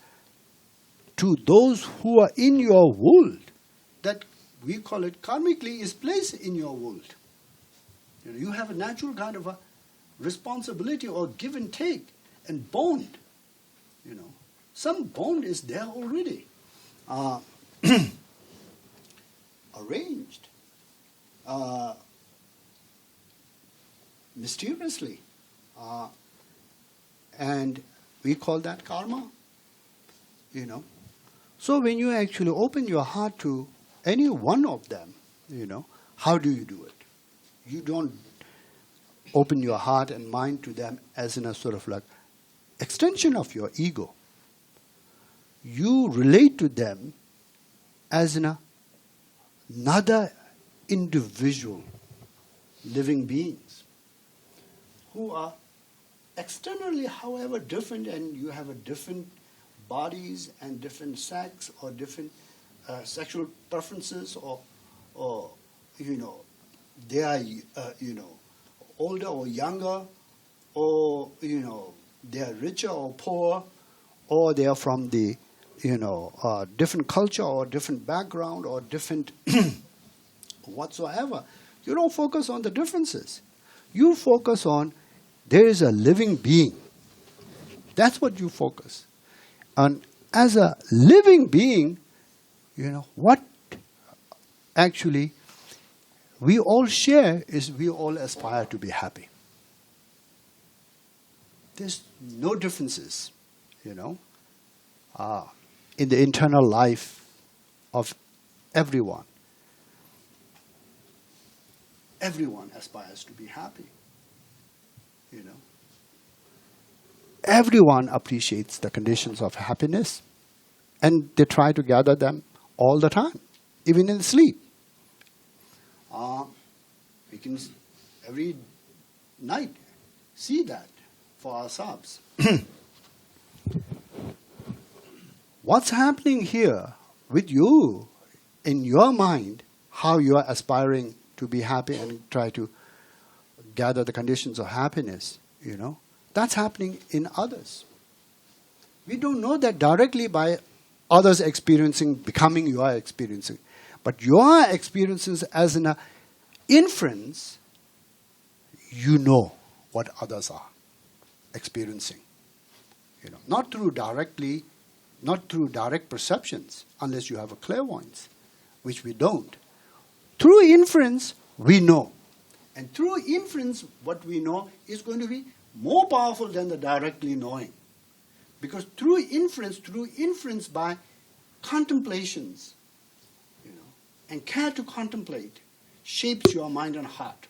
to those who are in your world. That we call it karmically is placed in your world. You have a natural kind of a responsibility or give and take and bond. Some bond is there already. Arranged. Mysteriously. And we call that karma. So when you actually open your heart to any one of them, how do you do it? You don't open your heart and mind to them as in a sort of like extension of your ego. You relate to them as in another individual living beings who are externally, however, different, and you have a different bodies and different sex or different sexual preferences or they are older or younger, or they are richer or poor, or they are from the different culture or different background or different whatsoever. You don't focus on the differences. You focus on there is a living being. That's what you focus. And as a living being, what actually we all share is we all aspire to be happy. There's no differences, in the internal life of everyone. Everyone aspires to be happy, Everyone appreciates the conditions of happiness, and they try to gather them all the time, even in sleep. We can every night see that for ourselves. What's happening here with you, in your mind, how you are aspiring to be happy and try to gather the conditions of happiness, that's happening in others. We don't know that directly by others experiencing, becoming you are experiencing. But your experiences as an inference, you know what others are experiencing. Not through direct perceptions, unless you have a clairvoyance, which we don't. Through inference, we know. And through inference, what we know is going to be more powerful than the directly knowing. Because through inference by contemplations, and care to contemplate, shapes your mind and heart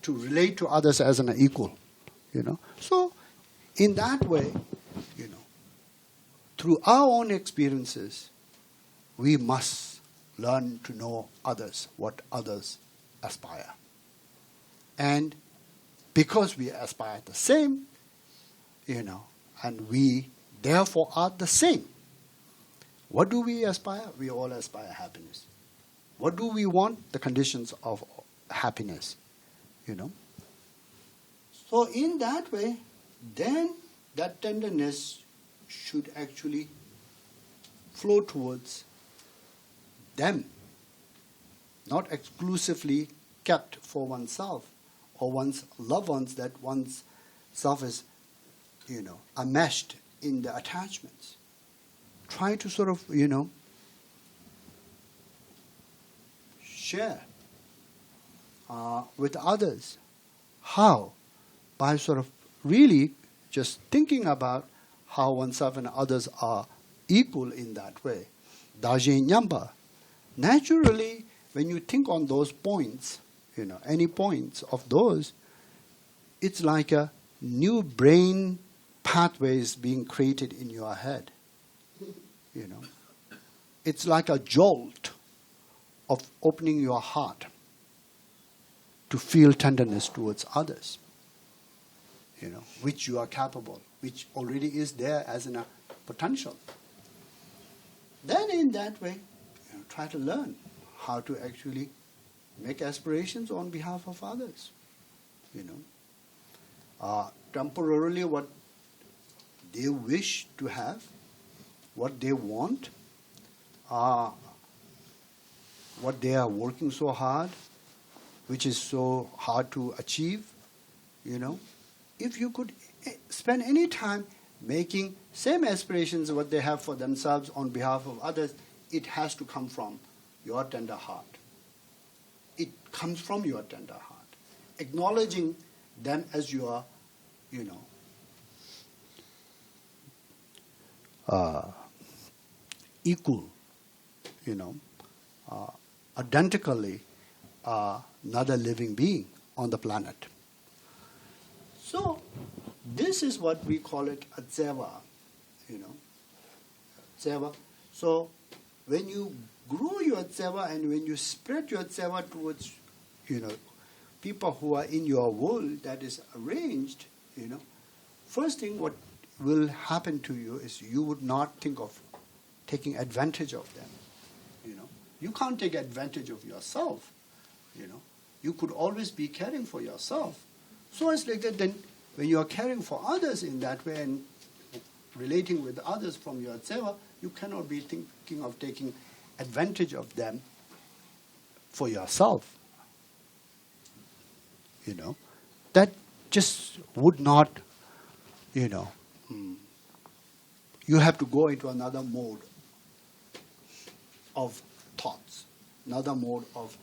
to relate to others as an equal. So, in that way, through our own experiences, we must learn to know others, what others aspire. And because we aspire the same, and we therefore are the same, what do we aspire? We all aspire happiness. What do we want? The conditions of happiness. So in that way, then that tenderness should actually flow towards them, not exclusively kept for oneself or one's loved ones, that one's self is, enmeshed in the attachments. Try to sort of, share with others. How? By sort of really just thinking about how oneself and others are equal in that way. Daje Nyamba. Naturally, when you think on those points, any points of those, it's like a new brain pathways being created in your head. It's like a jolt of opening your heart to feel tenderness towards others, which you are capable, which already is there as a potential. Then in that way, try to learn how to actually make aspirations on behalf of others. Temporarily what they wish to have, what they want, what they are working so hard, which is so hard to achieve, if you could spend any time making same aspirations what they have for themselves on behalf of others, it has to come from your tender heart. It comes from your tender heart. Acknowledging them as your, equal, identically another living being on the planet. So this is what we call it a dzeva, dzeva. So when you grow your dzeva and when you spread your dzeva towards, people who are in your world that is arranged, first thing what will happen to you is you would not think of taking advantage of them. You can't take advantage of yourself. You could always be caring for yourself. So it's like that. Then when you are caring for others in that way and relating with others from your dzeva, you cannot be thinking of taking advantage of them for yourself. That just would not, you have to go into another mode of thoughts, another mode of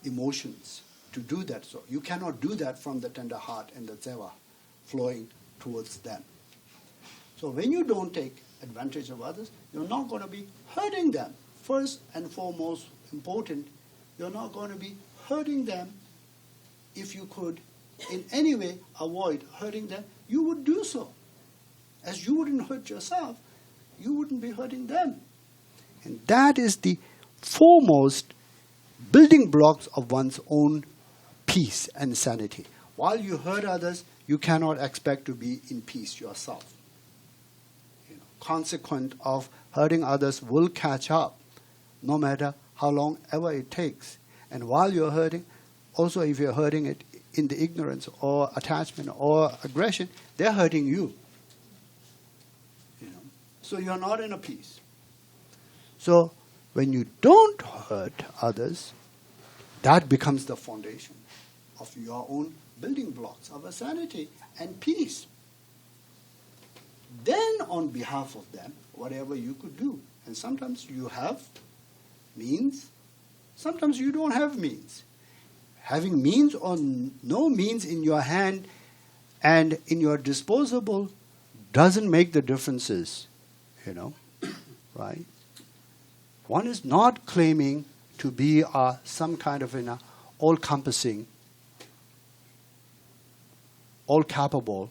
emotions to do that. So you cannot do that from the tender heart and the dzeva flowing towards them. So when you don't take advantage of others, you're not going to be hurting them. First and foremost important, you're not going to be hurting them. If you could in any way avoid hurting them, you would do so. As you wouldn't hurt yourself, you wouldn't be hurting them. And that is the foremost building blocks of one's own peace and sanity. While you hurt others, you cannot expect to be in peace yourself. Consequent of hurting others will catch up, no matter how long ever it takes. And while you're hurting, also if you're hurting it in the ignorance or attachment or aggression, they're hurting you. So you're not in a peace. So when you don't hurt others, that becomes the foundation of your own building blocks of a sanity and peace. Then on behalf of them, whatever you could do. And sometimes you have means, sometimes you don't have means. Having means or no means in your hand and in your disposable doesn't make the differences, right? One is not claiming to be some kind of all-encompassing, all-capable,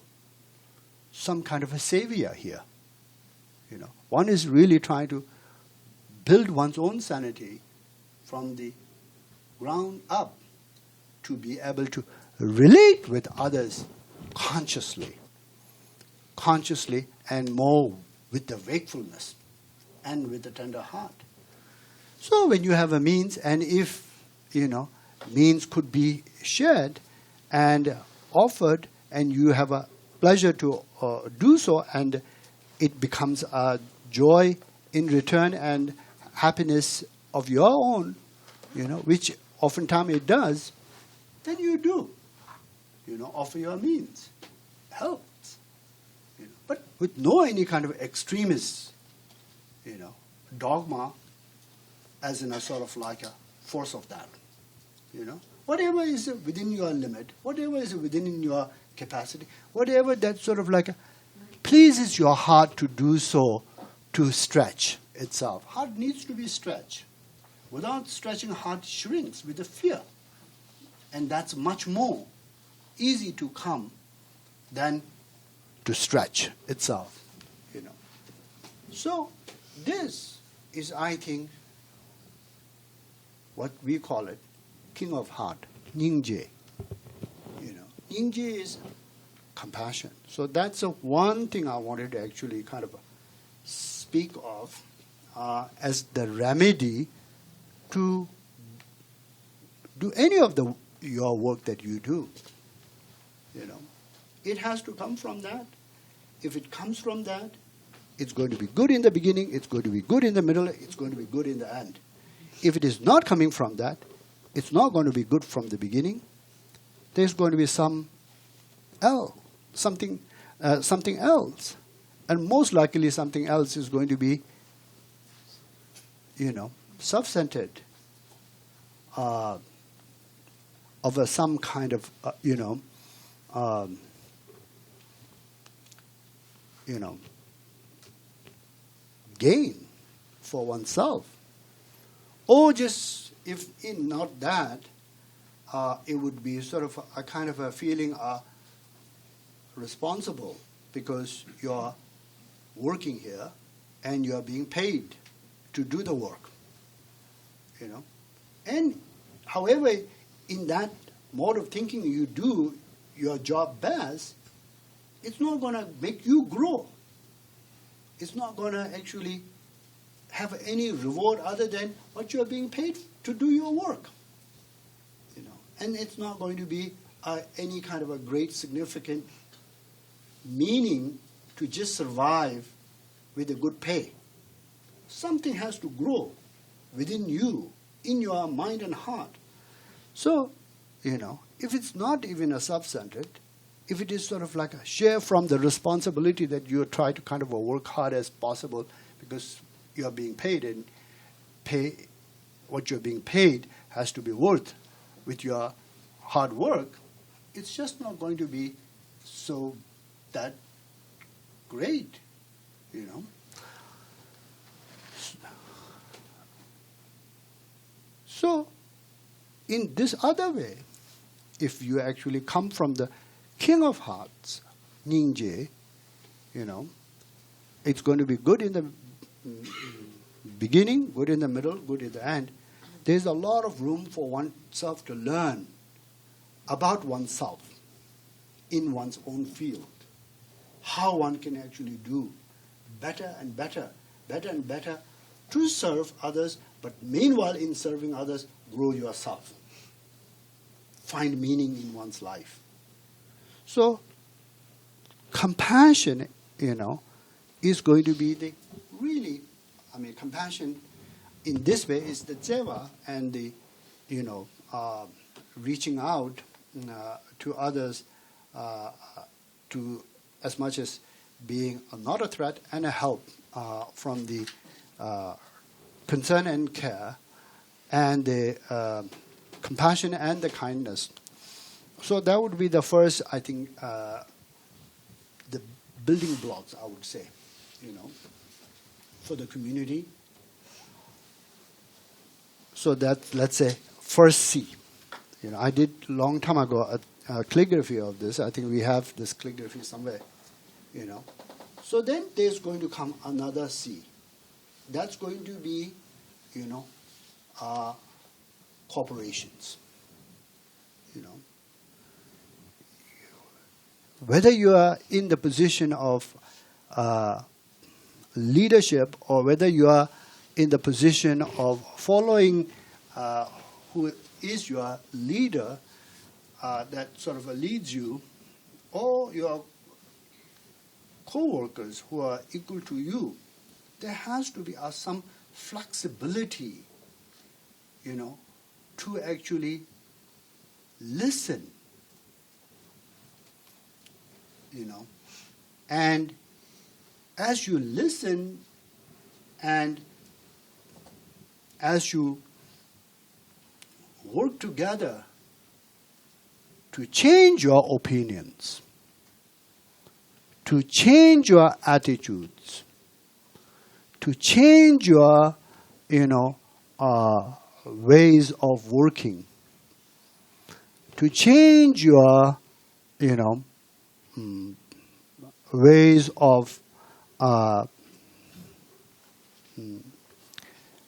some kind of a savior here. One is really trying to build one's own sanity from the ground up to be able to relate with others consciously and more with the wakefulness and with the tender heart. So when you have a means, and if, means could be shared and offered, and you have a pleasure to do so, and it becomes a joy in return and happiness of your own, which oftentimes it does, then you do, offer your means. Helps. But with no any kind of extremist, dogma as in a sort of like a force of that. Whatever is within your limit, whatever is within your capacity, whatever that sort of like pleases your heart to do so, to stretch itself. Heart needs to be stretched. Without stretching, heart shrinks with the fear. And that's much more easy to come than to stretch itself. So this is, I think, what we call it, King of Heart, Nyingje. Nyingje is compassion. So that's one thing I wanted to actually kind of speak of as the remedy to do any of your work that you do. It has to come from that. If it comes from that, it's going to be good in the beginning, it's going to be good in the middle, it's going to be good in the end. If it is not coming from that, it's not going to be good from the beginning. There's going to be something else. And most likely something else is going to be, self-centered, of some kind of, gain for oneself. Or just, if not that, it would be sort of a kind of a feeling responsible because you're working here and you're being paid to do the work. And however, in that mode of thinking you do your job best, it's not going to make you grow. It's not going to actually have any reward other than what you're being paid to do your work. And it's not going to be any kind of a great significant meaning to just survive with a good pay. Something has to grow within you, in your mind and heart. So, if it's not even a self-centered, if it is sort of like a share from the responsibility that you try to kind of work hard as possible because you're being paid, and what you're being paid has to be worth with your hard work, it's just not going to be so that great, So, in this other way, if you actually come from the King of Hearts, Nyingje, it's going to be good in the beginning, good in the middle, good in the end. There's a lot of room for oneself to learn about oneself in one's own field. How one can actually do better and better to serve others, but meanwhile in serving others, grow yourself. Find meaning in one's life. So, compassion, is going to be the really, compassion in this way is the Dzeva and the, reaching out to others to as much as being not a threat and a help from the concern and care and the compassion and the kindness. So that would be the first, I think, the building blocks, I would say, for the community. So that, let's say, first C. I did a long time ago a calligraphy of this. I think we have this calligraphy somewhere, So then there's going to come another C. That's going to be, corporations. Whether you are in the position of leadership or whether you are in the position of following who is your leader that sort of leads you, or your co-workers who are equal to you, there has to be some flexibility to actually listen, and as you listen and as you work together to change your opinions, to change your attitudes, to change your, ways of working, to change your, ways of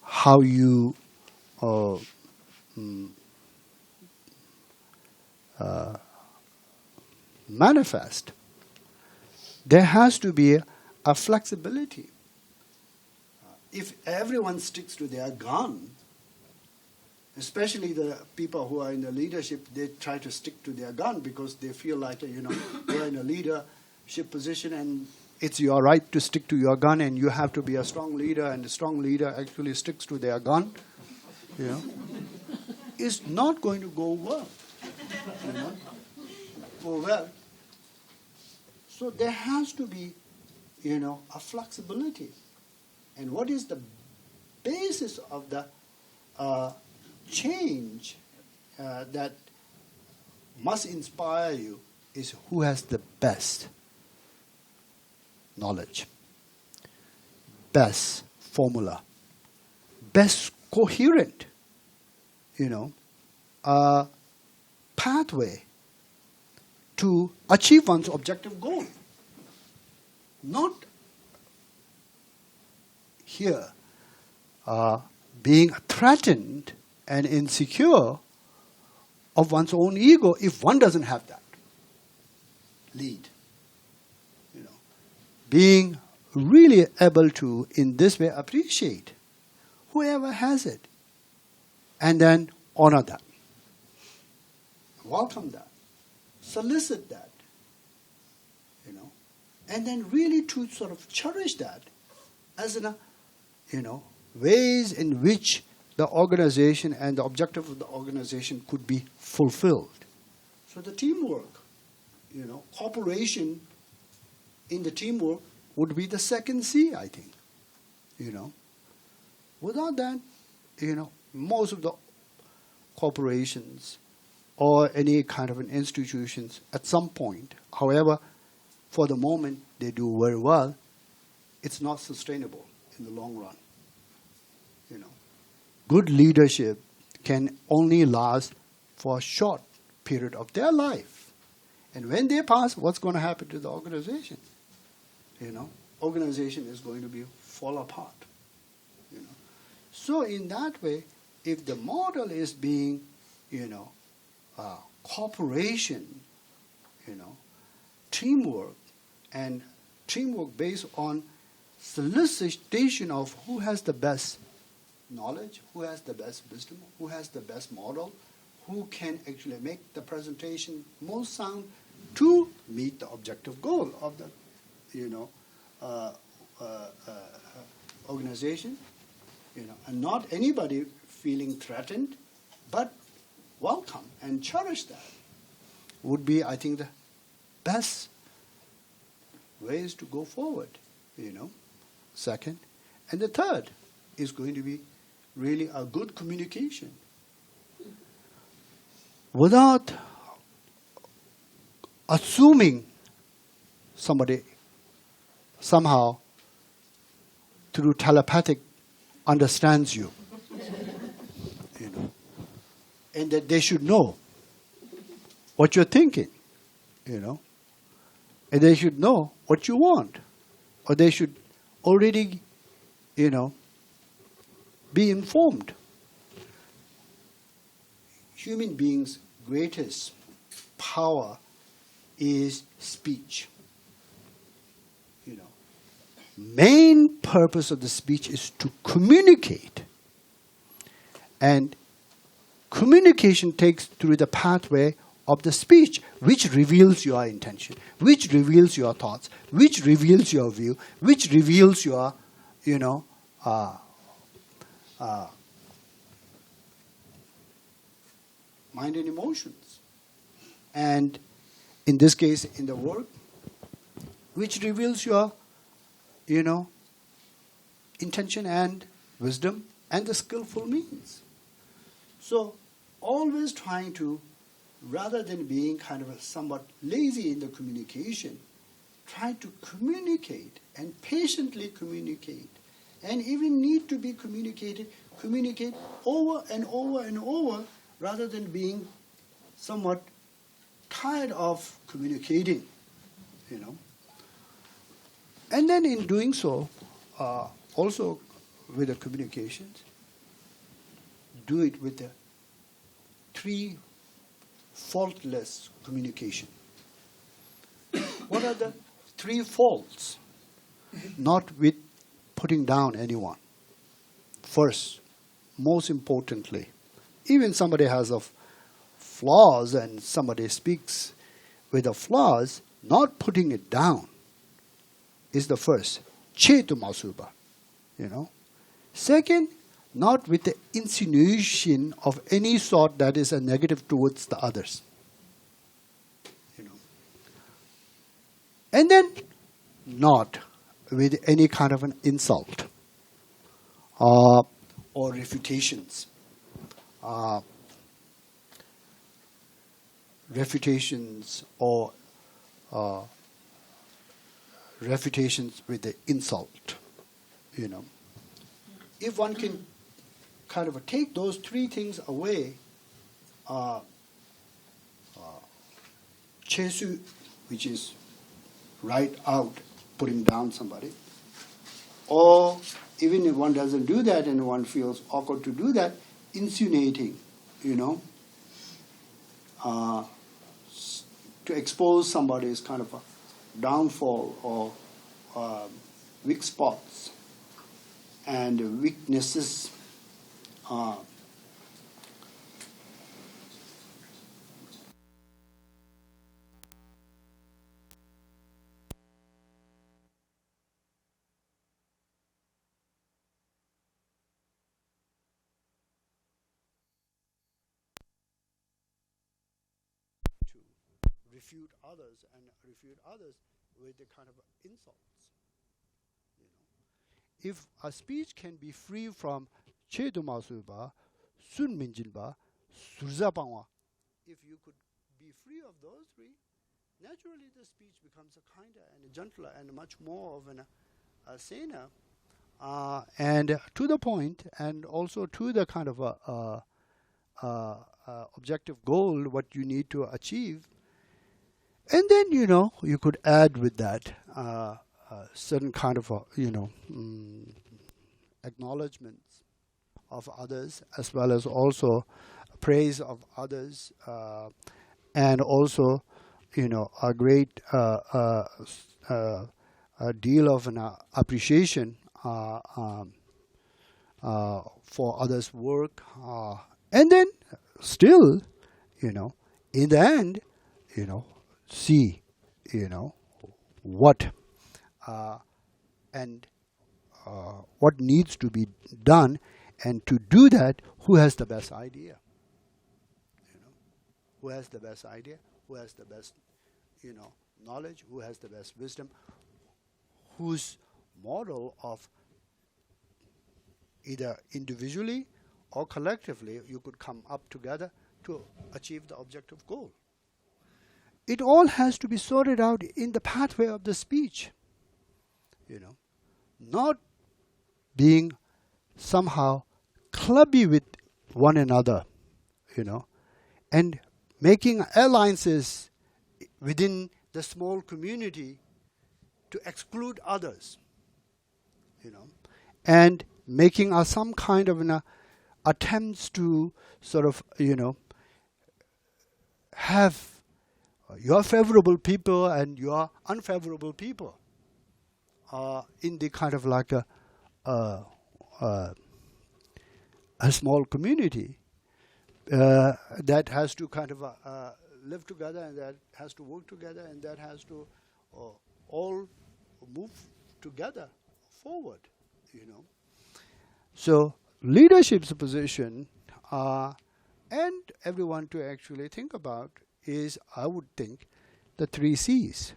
how you manifest. There has to be a flexibility. If everyone sticks to their gun, especially the people who are in the leadership, they try to stick to their gun because they feel like, they're in a leadership position and it's your right to stick to your gun and you have to be a strong leader, and the strong leader actually sticks to their gun, it's not going to go well. Go well. So there has to be, a flexibility. And what is the basis of the change that must inspire you is who has the best knowledge, best formula, best coherent, pathway to achieve one's objective goal. Not here being threatened and insecure of one's own ego if one doesn't have that lead. Being really able to, in this way, appreciate whoever has it and then honor that, welcome that, solicit that, and then really to sort of cherish that as in ways in which the organization and the objective of the organization could be fulfilled. So the teamwork, cooperation in the teamwork would be the second C, I think. Without that, most of the corporations or any kind of an institutions at some point, however, for the moment they do very well, it's not sustainable in the long run. Good leadership can only last for a short period of their life. And when they pass, what's going to happen to the organization? Organization is going to fall apart. So in that way, if the model is being, cooperation, teamwork, and teamwork based on solicitation of who has the best knowledge, who has the best wisdom, who has the best model, who can actually make the presentation most sound to meet the objective goal of the, organization, and not anybody feeling threatened, but welcome and cherish that would be, I think, the best ways to go forward, Second. And the third is going to be really a good communication. Without assuming somebody somehow through telepathic understands you, and that they should know what you're thinking, and they should know what you want, or they should already, be informed. Human beings' greatest power is speech. Main purpose of the speech is to communicate. And communication takes through the pathway of the speech, which reveals your intention, which reveals your thoughts, which reveals your view, which reveals mind and emotions. And in this case, in the work, which reveals your, intention and wisdom and the skillful means. So always trying to, rather than being kind of somewhat lazy in the communication, try to communicate and patiently communicate, and even need to be communicate over and over and over, rather than being somewhat tired of communicating, And then in doing so, also with the communications, do it with the 3 faultless communication. What are the 3 faults? Not with putting down anyone. First, most importantly, even somebody has flaws and somebody speaks with the flaws, not putting it down is the first. Chetu masuba, Second, not with the insinuation of any sort that is a negative towards the others. And then not with any kind of an insult or refutations. Refutations with the insult, If one can kind of take those 3 things away, chesu, which is right out, putting down somebody, or even if one doesn't do that and one feels awkward to do that, insinuating, to expose somebody's kind of a downfall or weak spots and weaknesses. To refute others with the kind of insults. If a speech can be free from chedumasuba, sunminjinba, surzapangwa, if you could be free of those 3, naturally the speech becomes a kinder and a gentler and much more of a saner, and to the point, and also to the kind of objective goal what you need to achieve. And then, you could add with that certain kind of, acknowledgements of others, as well as also praise of others, and also, a great a deal of an appreciation for others' work. And then still, in the end, see, what and what needs to be done, and to do that, who has the best idea? Who has the best idea? Who has the best, knowledge? Who has the best wisdom? Whose model of either individually or collectively you could come up together to achieve the objective goal. It all has to be sorted out in the pathway of the speech, not being somehow clubby with one another, and making alliances within the small community to exclude others, and making some kind of attempts to sort of, have your favorable people and your unfavorable people in the kind of like a small community that has to kind of live together, and that has to work together, and that has to all move together forward, So leadership's position and everyone to actually think about is, I would think, the 3 C's.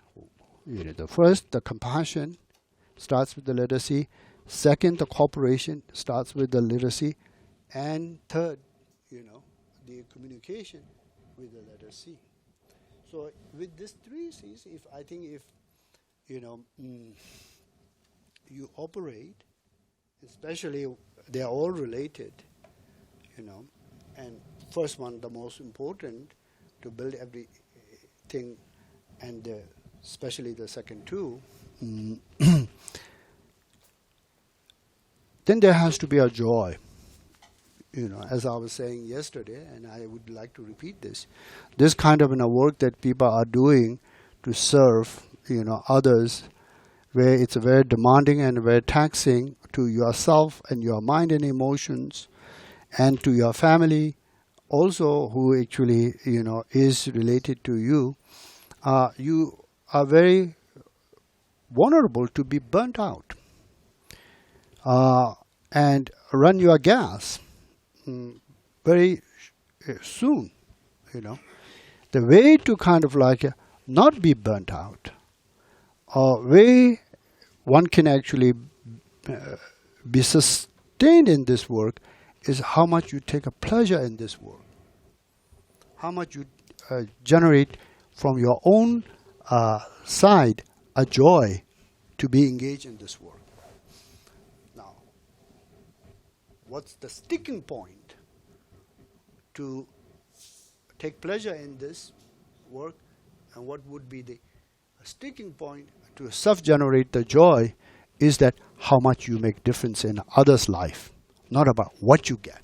The first, the compassion, starts with the letter C. Second, the cooperation, starts with the letter C. And third, the communication with the letter C. So with these 3 C's, if you operate, especially they are all related, and first one, the most important, to build everything, and especially the second two, then there has to be a joy. As I was saying yesterday, and I would like to repeat this kind of work that people are doing to serve, others, where it's very demanding and very taxing to yourself and your mind and emotions, and to your family, also who actually, is related to you, you are very vulnerable to be burnt out and run your gas very soon. The way to kind of not be burnt out, or way one can actually be sustained in this work, is how much you take a pleasure in this work, how much you generate from your own side a joy to be engaged in this work. Now, what's the sticking point to take pleasure in this work, and what would be the sticking point to self-generate the joy, is that how much you make difference in others' life, not about what you get.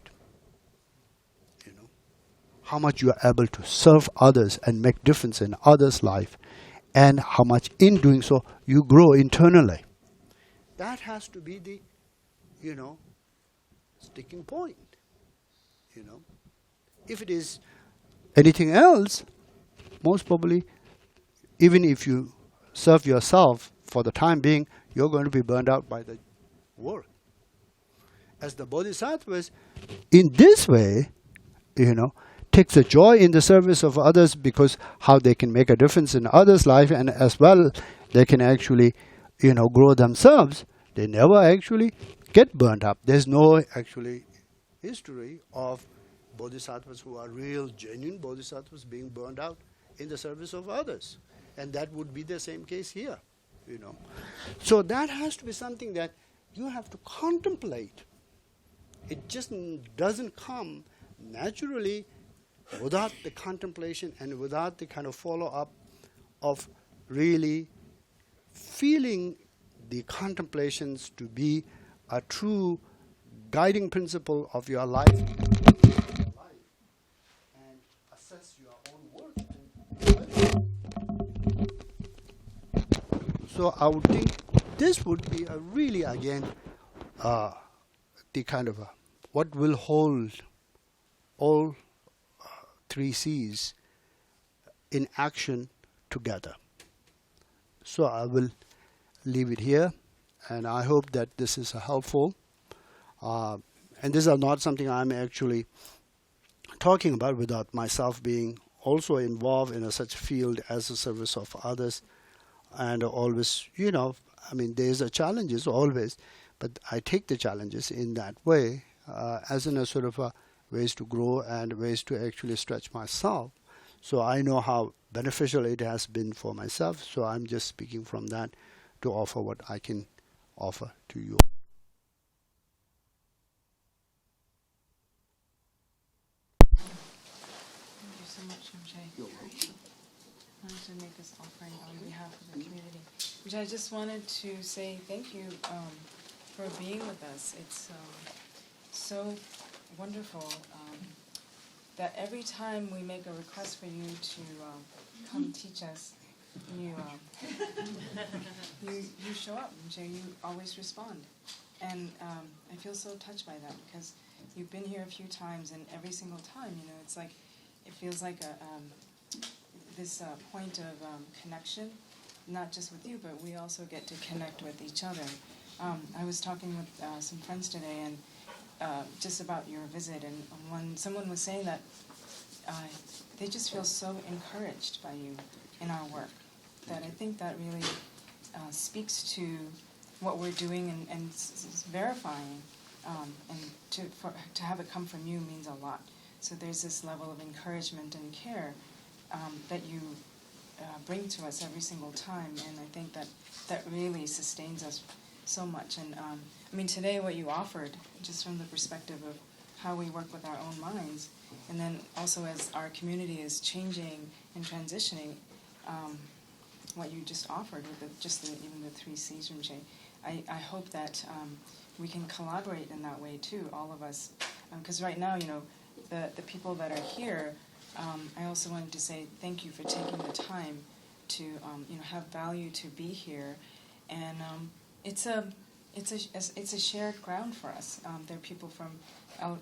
How much you are able to serve others and make difference in others' life, and how much in doing so you grow internally. That has to be the, sticking point. If it is anything else, most probably, even if you serve yourself for the time being, you're going to be burned out by the work. As the bodhisattvas, in this way, takes the joy in the service of others, because how they can make a difference in others' life, and as well they can actually, grow themselves. They never actually get burnt up. There's no actually history of bodhisattvas who are real, genuine bodhisattvas being burned out in the service of others. And that would be the same case here, So that has to be something that you have to contemplate. It just doesn't come naturally without the contemplation and without the kind of follow-up of really feeling the contemplations to be a true guiding principle of your life, and assess your own work. So I would think this would be a really, again, the kind of what will hold all 3 C's in action together. So I will leave it here, and I hope that this is helpful. And this is not something I'm actually talking about without myself being also involved in such a field as a service of others. And always, there's a challenges always, but I take the challenges in that way, as in a sort of ways to grow and ways to actually stretch myself. So I know how beneficial it has been for myself. So I'm just speaking from that to offer what I can offer to you. Thank you so much, Rinpoche. You're welcome. I wanted to make this offering on behalf of the community. Which I just wanted to say thank you for being with us. It's so wonderful that every time we make a request for you to come teach us, you show up, Rinpoche. You always respond. And I feel so touched by that, because you've been here a few times, and every single time, it's like, it feels like this point of connection, not just with you, but we also get to connect with each other. I was talking with some friends today, and just about your visit, and when someone was saying that they just feel so encouraged by you in our work, that I think that really speaks to what we're doing and verifying, and to have it come from you means a lot. So there's this level of encouragement and care that you bring to us every single time, and I think that really sustains us so much. And I mean, today what you offered, just from the perspective of how we work with our own minds, and then also as our community is changing and transitioning, what you just offered with even the 3 C's, Rinpoche, I hope that we can collaborate in that way too, all of us. Because right now, the people that are here, I also wanted to say thank you for taking the time to have value to be here, and it's a shared ground for us. There are people from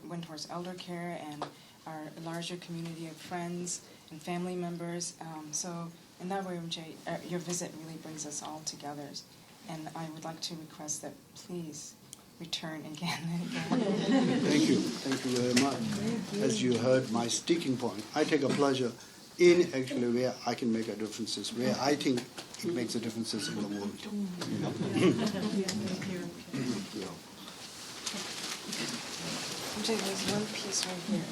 Windhorse Elder Care and our larger community of friends and family members. So in that way, your visit really brings us all together. And I would like to request that please return again and again. Thank you very much. As you heard, my sticking point, I take a pleasure in actually where I can make a difference, where I think it makes a difference in the world. There's one piece right here.